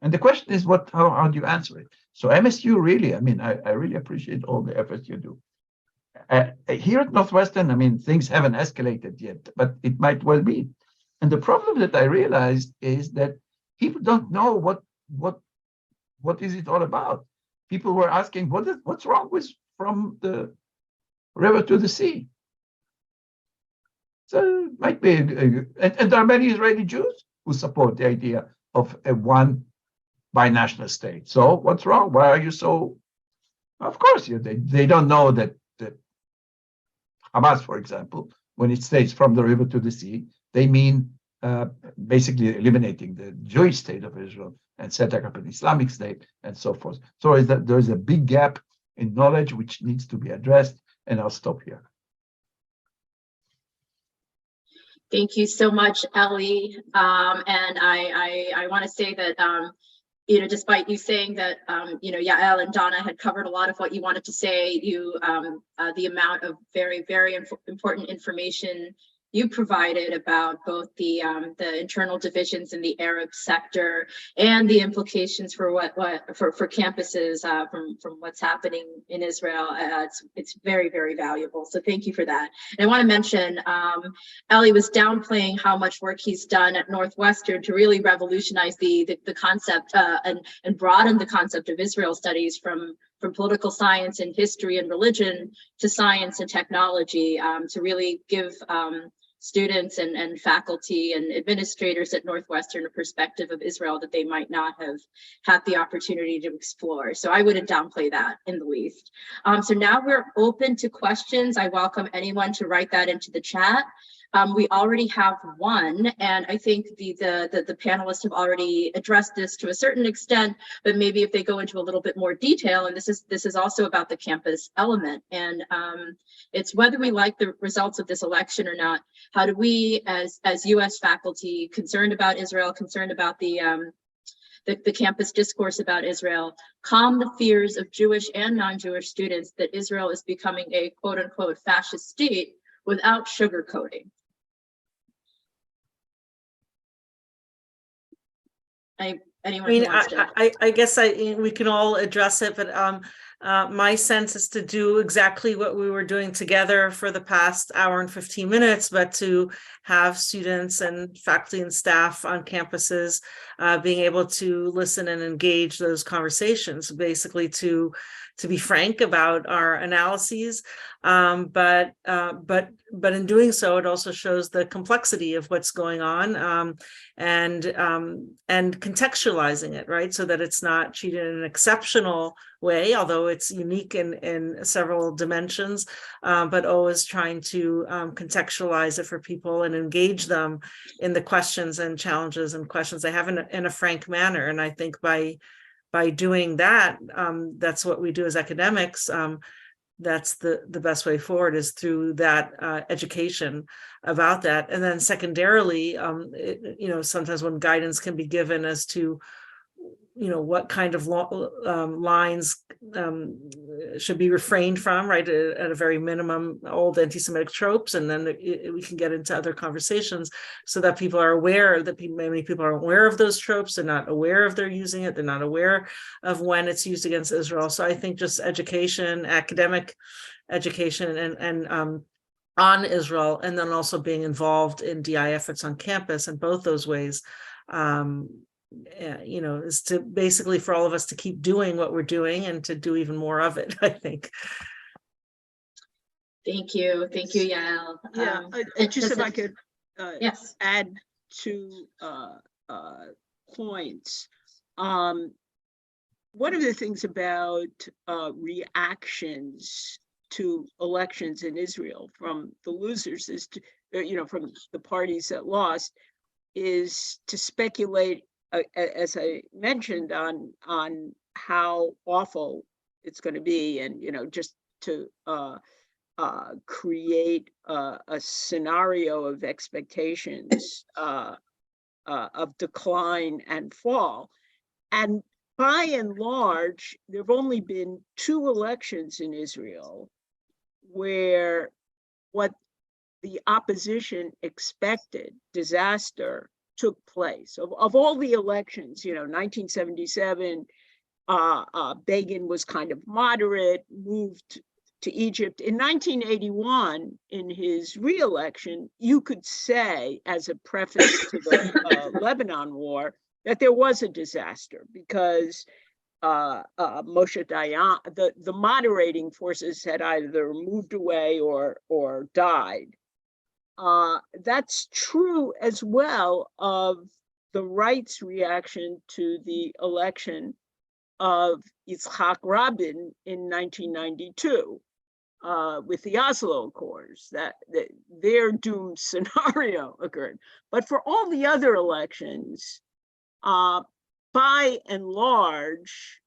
And the question is, how do you answer it? So MSU really, I mean, I really appreciate all the efforts you do. Here at Northwestern, I mean, things haven't escalated yet, but it might well be. And the problem that I realized is that people don't know what is it all about. People were asking, what's wrong with from the river to the sea? So it might be, and there are many Israeli Jews who support the idea of a one binational state. So what's wrong? Why are you so? Of course, they don't know that Hamas, for example, when it states from the river to the sea, they mean basically eliminating the Jewish state of Israel and setting up an Islamic state and so forth. So there's a big gap in knowledge which needs to be addressed, and I'll stop here. Thank you so much, Elie. And I want to say that, you know, despite you saying that, you know, Yael and Donna had covered a lot of what you wanted to say, the amount of very, very important information you provided about both the internal divisions in the Arab sector and the implications for for campuses from what's happening in Israel. It's very, very valuable. So thank you for that. And I want to mention, Elie was downplaying how much work he's done at Northwestern to really revolutionize the concept and broaden the concept of Israel studies from political science and history and religion to science and technology, to really give students and faculty and administrators at Northwestern a perspective of Israel that they might not have had the opportunity to explore. So I wouldn't downplay that in the least. So now we're open to questions. I welcome anyone to write that into the chat. We already have one, and I think the panelists have already addressed this to a certain extent, but maybe if they go into a little bit more detail, and this is also about the campus element, and it's whether we like the results of this election or not, how do we as US faculty concerned about Israel, concerned about the campus discourse about Israel, calm the fears of Jewish and non-Jewish students that Israel is becoming a quote unquote fascist state without sugarcoating? Anyone who wants to? I guess we can all address it, but my sense is to do exactly what we were doing together for the past hour and 15 minutes, but to have students and faculty and staff on campuses being able to listen and engage those conversations, basically to be frank about our analyses, but in doing so, it also shows the complexity of what's going on, and contextualizing it, right, so that it's not treated in an exceptional way, although it's unique in several dimensions, but always trying to contextualize it for people and engage them in the questions and challenges and questions they have in a frank manner. And I think by doing that, that's what we do as academics. That's the best way forward, is through that education about that. And then secondarily, you know, sometimes when guidance can be given as to, you know, what kind of lines should be refrained from, right, at a very minimum, old anti-Semitic tropes, and then we can get into other conversations so that people are aware that many people are aware of those tropes. They're not aware of they're using it. They're not aware of when it's used against Israel. So I think just education, academic education, and on Israel, and then also being involved in DI efforts on campus in both those ways, you know, is to basically for all of us to keep doing what we're doing and to do even more of it, I think. Thank you, Yael. Yeah, just if I could yes, add 2 points. One of the things about reactions to elections in Israel from the losers is to, you know, from the parties that lost, is to speculate, as I mentioned, on how awful it's going to be, and, you know, just to create a scenario of expectations of decline and fall. And by and large, there have only been 2 elections in Israel where what the opposition expected, disaster, took place. Of all the elections, 1977, Begin was kind of moderate, moved to Egypt. In 1981, in his re-election, you could say, as a preface to the Lebanon war, that there was a disaster because Moshe Dayan, the moderating forces had either moved away or died. That's true as well of the right's reaction to the election of Yitzhak Rabin in 1992 with the Oslo Accords, that their doomed scenario occurred. But for all the other elections, by and large,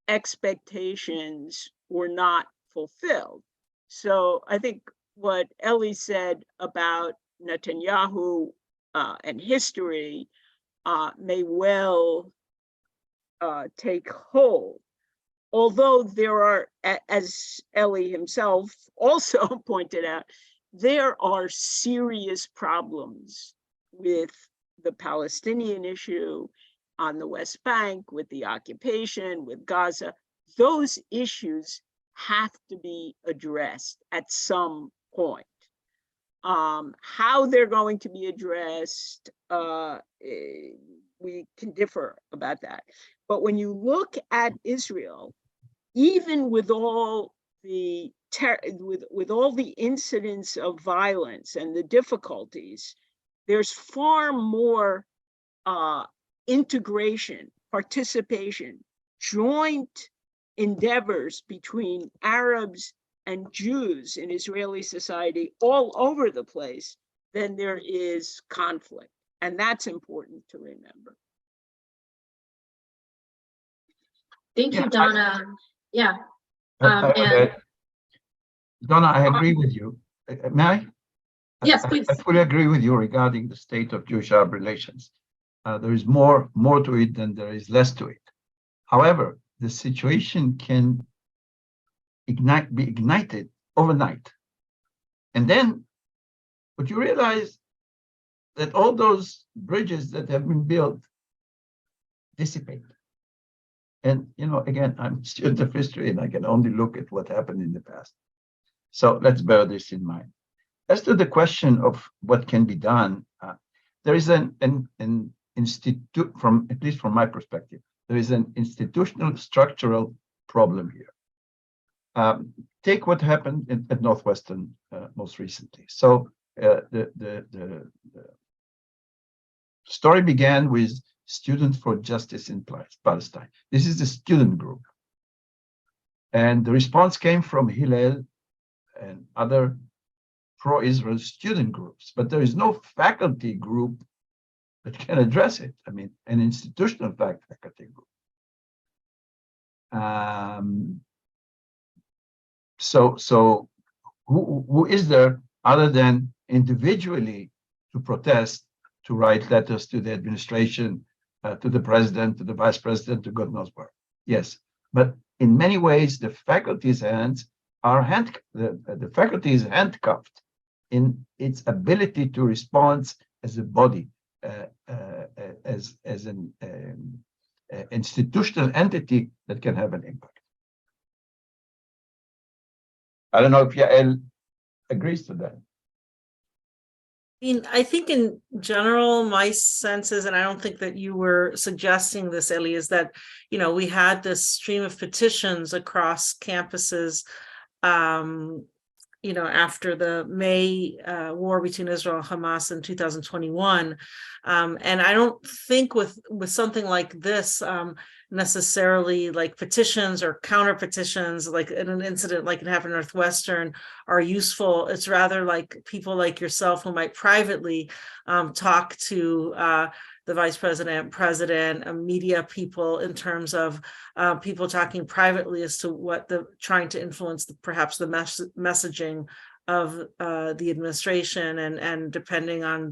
expectations were not fulfilled. So I think what Elie said about Netanyahu and history may well take hold. Although there are, as Elie himself also pointed out, there are serious problems with the Palestinian issue on the West Bank, with the occupation, with Gaza. Those issues have to be addressed at some point. How they're going to be addressed, we can differ about that. But when you look at Israel, even with all the with all the incidents of violence and the difficulties, there's far more integration, participation, joint endeavors between Arabs and Jews in Israeli society all over the place than there is conflict. And that's important to remember. Thank you, Yeah, Donna. Yeah. and Donna, I agree with you. May I? Yes, please. I fully agree with you regarding the state of Jewish-Arab relations. There is more to it than there is less to it. However, the situation can be ignited overnight. And then what you realize that all those bridges that have been built dissipate. And, again, I'm a student of history and I can only look at what happened in the past. So let's bear this in mind. As to the question of what can be done, there is an institute, at least from my perspective, there is an institutional structural problem here. Take what happened at Northwestern most recently. So the story began with Students for Justice in Palestine. This is the student group. And the response came from Hillel and other pro-Israel student groups, but there is no faculty group that can address it. I mean, an institutional faculty group. So who is there other than individually to protest, to write letters to the administration, to the president, to the vice president, to God knows where? Yes, but in many ways, the faculty's hands are the faculty is handcuffed in its ability to respond as a body, as an institutional entity that can have an impact. I don't know if Yael agrees to that. I think in general, my sense is, and I don't think that you were suggesting this, Elie, is that, we had this stream of petitions across campuses, after the May war between Israel and Hamas in 2021. And I don't think with something like this, necessarily like petitions or counter petitions, like in an incident like it happened at Northwestern, are useful. It's rather like people like yourself who might privately talk to the vice president, media people, in terms of people talking privately as to what trying to influence perhaps the messaging of the administration, and depending on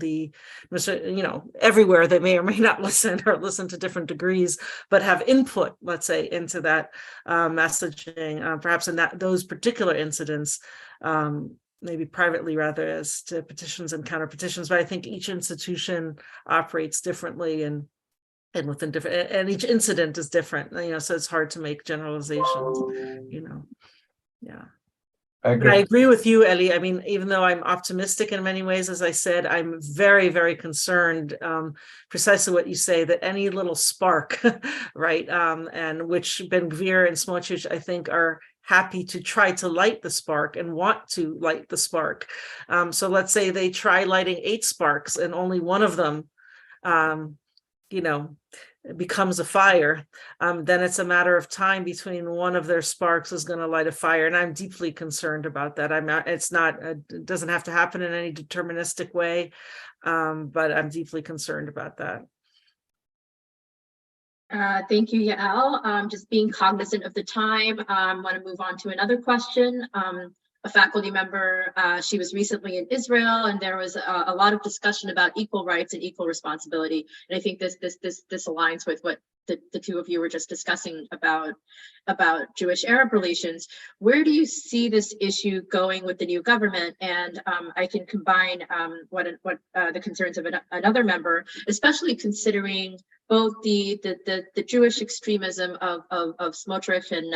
everywhere they may or may not listen, or listen to different degrees, but have input, let's say, into that messaging. Perhaps in those particular incidents, maybe privately rather, as to petitions and counter petitions, but I think each institution operates differently and within different, and each incident is different, so it's hard to make generalizations, yeah. But I agree with you, Elie. I mean, even though I'm optimistic in many ways, as I said, I'm very, very concerned, precisely what you say, that any little spark, right, and which Ben-Gvir and Smotrich, I think, are happy to try to light the spark and want to light the spark. So let's say they try lighting 8 sparks and only one of them, becomes a fire, then it's a matter of time between one of their sparks is going to light a fire. And I'm deeply concerned about that. It doesn't have to happen in any deterministic way, but I'm deeply concerned about that. Thank you, Yael. Just being cognizant of the time, I want to move on to another question. A faculty member, she was recently in Israel, and there was a lot of discussion about equal rights and equal responsibility. And I think this aligns with what the two of you were just discussing about Jewish-Arab relations. Where do you see this issue going with the new government? And I can combine what the concerns of another member, especially considering both the Jewish extremism of Smotrich and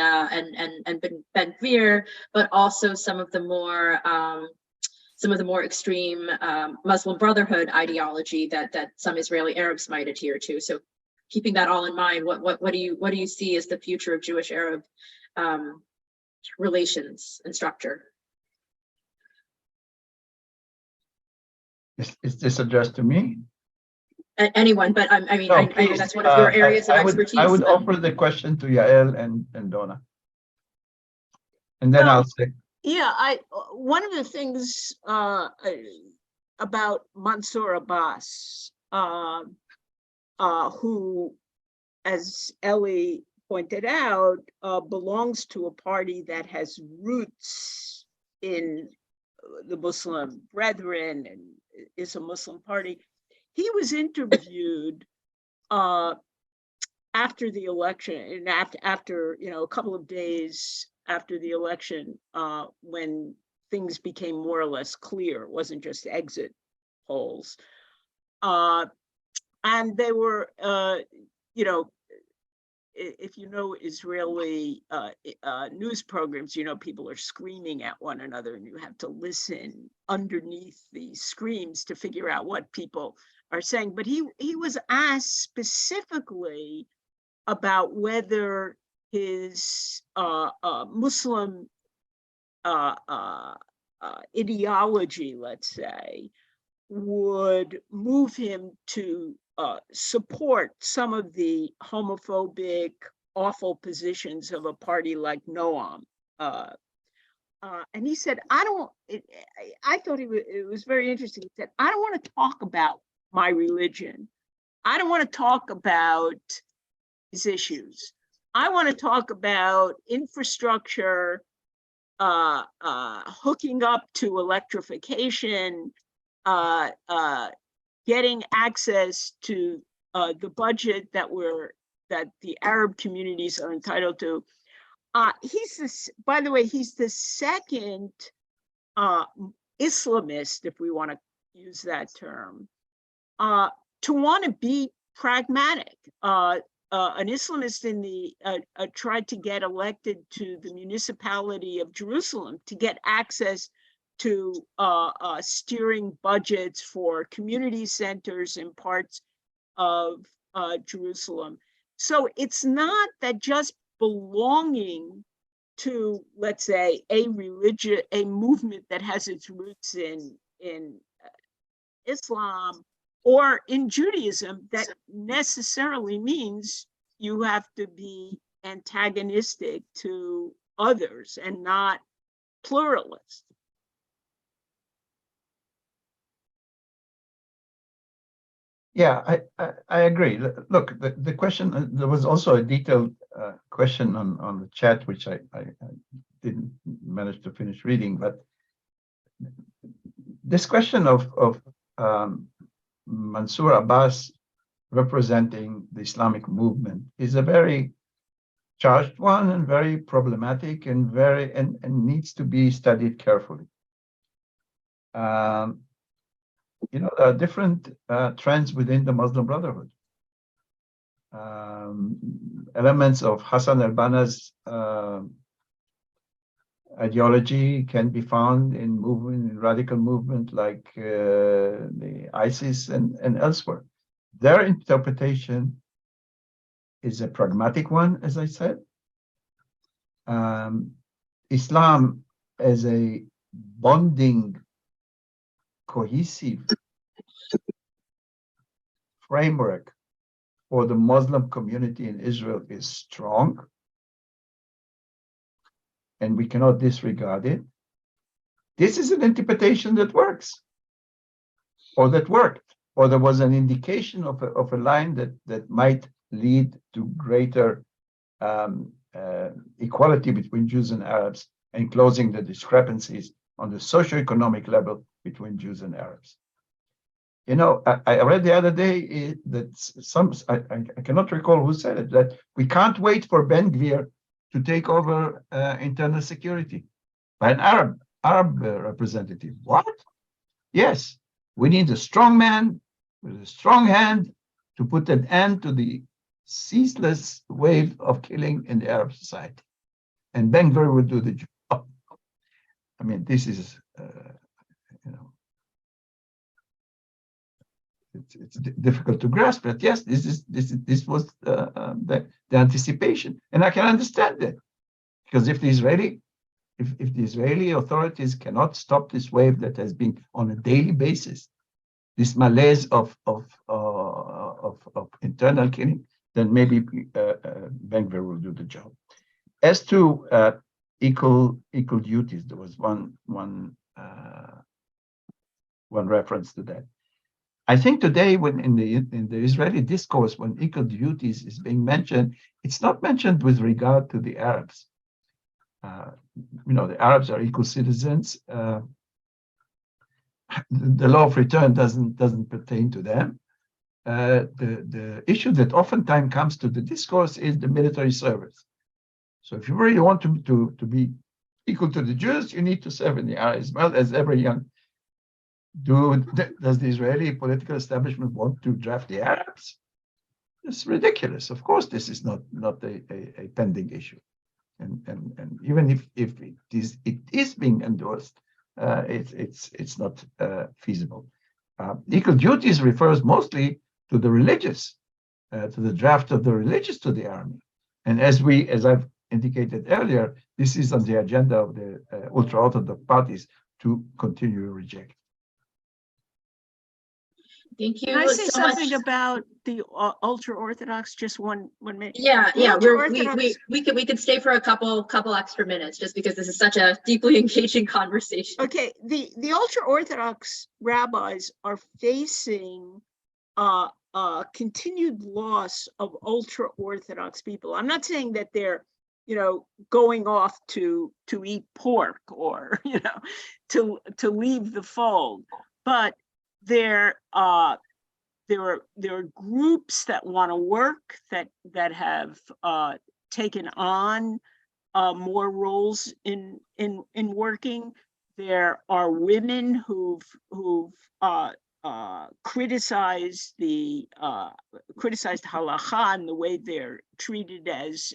Ben-Gvir, but also some of the more extreme Muslim Brotherhood ideology that some Israeli Arabs might adhere to. So, keeping that all in mind, what do you see as the future of Jewish-Arab relations and structure? Is this addressed to me? Anyone, but I know that's one of your areas of expertise. I would offer the question to Yael and Donna, and then I'll say. Yeah, one of the things about Mansour Abbas, who, as Elie pointed out, belongs to a party that has roots in the Muslim Brethren and is a Muslim party. He was interviewed after the election, and after a couple of days after the election, when things became more or less clear. It wasn't just exit polls. And they were, if you know Israeli news programs, people are screaming at one another, and you have to listen underneath the screams to figure out what people are saying. But he was asked specifically about whether his Muslim ideology, let's say, would move him to support some of the homophobic, awful positions of a party like Noam. And he said, I thought it was very interesting. He said, I don't want to talk about my religion. I don't want to talk about these issues. I want to talk about infrastructure, hooking up to electrification, getting access to the budget that the Arab communities are entitled to. By the way, he's the second Islamist, if we want to use that term, to want to be pragmatic. An Islamist tried to get elected to the municipality of Jerusalem to get access to steering budgets for community centers in parts of Jerusalem. So it's not that just belonging to, let's say, a movement that has its roots in Islam or in Judaism that necessarily means you have to be antagonistic to others and not pluralist. Yeah, I agree. Look, the question, there was also a detailed question on the chat, which I didn't manage to finish reading, but this question of Mansour Abbas representing the Islamic movement is a very charged one and very problematic and needs to be studied carefully. There are different trends within the Muslim Brotherhood. Elements of Hassan al-Banna's ideology can be found in radical movement like the ISIS and elsewhere. Their interpretation is a pragmatic one, as I said. Islam as a bonding, cohesive framework for the Muslim community in Israel is strong, and we cannot disregard it. This is an interpretation that works, or that worked, or there was an indication of a line that might lead to greater equality between Jews and Arabs and closing the discrepancies on the socioeconomic level between Jews and Arabs. I read the other day that I cannot recall who said it, that we can't wait for Ben Gvir to take over internal security by an Arab representative. What? Yes, we need a strong man with a strong hand to put an end to the ceaseless wave of killing in the Arab society. And Ben Gvir will do the job. I mean, this is, it's difficult to grasp, but yes, this was the anticipation, and I can understand that, because if the Israeli authorities cannot stop this wave that has been on a daily basis, this malaise of internal killing, then maybe Ben Gvir will do the job. As to equal duties, there was one reference to that. I think today, when in the Israeli discourse, when equal duties is being mentioned, it's not mentioned with regard to the Arabs. The Arabs are equal citizens. The law of return doesn't pertain to them. The issue that oftentimes comes to the discourse is the military service. So if you really want to be equal to the Jews, you need to serve in the army as well as every young. Does the Israeli political establishment want to draft the Arabs? It's ridiculous. Of course, this is not a pending issue, and even if it is being endorsed, it's not feasible. Equal duties refers mostly to the religious, to the draft of the religious to the army, and as I've indicated earlier, this is on the agenda of the ultra-orthodox parties to continue to reject. Thank you. Can I say so something much. about the ultra-Orthodox? Just one minute. Yeah, Ultra-Orthodox- we could stay for a couple extra minutes just because this is such a deeply engaging conversation. Okay, the ultra-Orthodox rabbis are facing continued loss of ultra-Orthodox people. I'm not saying that they're going off to eat pork or to leave the fold, but there are groups that want to work, that have taken on more roles in working. There are women who've criticized halakha and the way they're treated as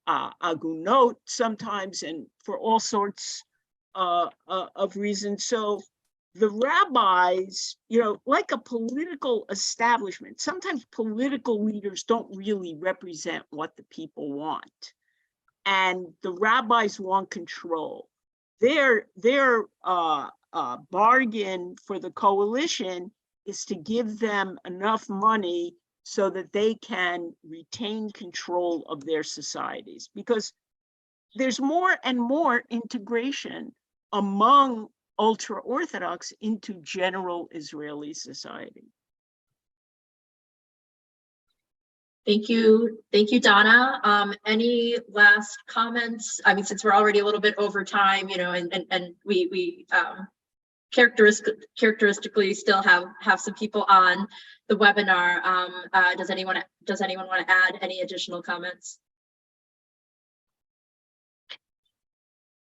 agunot sometimes, and for all sorts of reasons. So the rabbis, like a political establishment, sometimes political leaders don't really represent what the people want, and the rabbis want control. Their bargain for the coalition is to give them enough money so that they can retain control of their societies, because there's more and more integration among ultra-Orthodox into general Israeli society. Thank you, Donna. Any last comments? I mean, since we're already a little bit over time, and we characteristically still have some people on the webinar. Does anyone want to add any additional comments?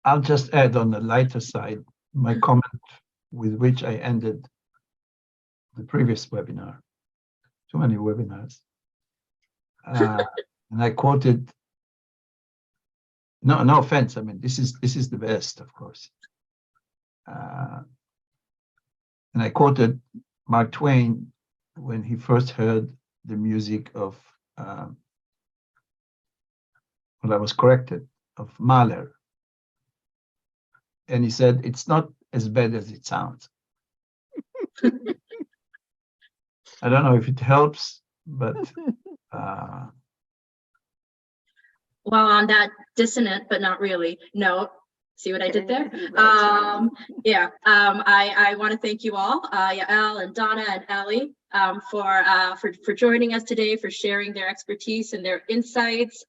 I'll just add on the lighter side. My comment with which I ended the previous webinar. Too many webinars. And I quoted, no offense, I mean, this is the best, of course. And I quoted Mark Twain when he first heard the music of, well, I was corrected, of Mahler. And he said, it's not as bad as it sounds. I don't know if it helps, but Well, on that dissonant, but not really note, see what I did there? Right. I want to thank you all, Yael and Donna and Elie, for joining us today, for sharing their expertise and their insights.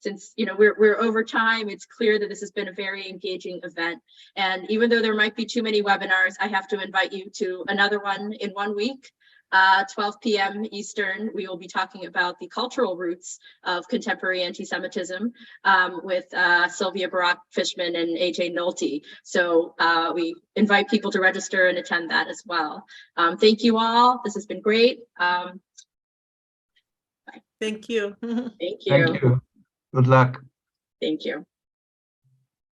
Since we're over time, it's clear that this has been a very engaging event. And even though there might be too many webinars, I have to invite you to another one in 1 week. 12 p.m. Eastern, we will be talking about the cultural roots of contemporary anti-Semitism with Sylvia Barak-Fishman and AJ Nolte. So we invite people to register and attend that as well. Thank you all. This has been great. Bye. Thank you. Thank you. thank you. Good luck. Thank you.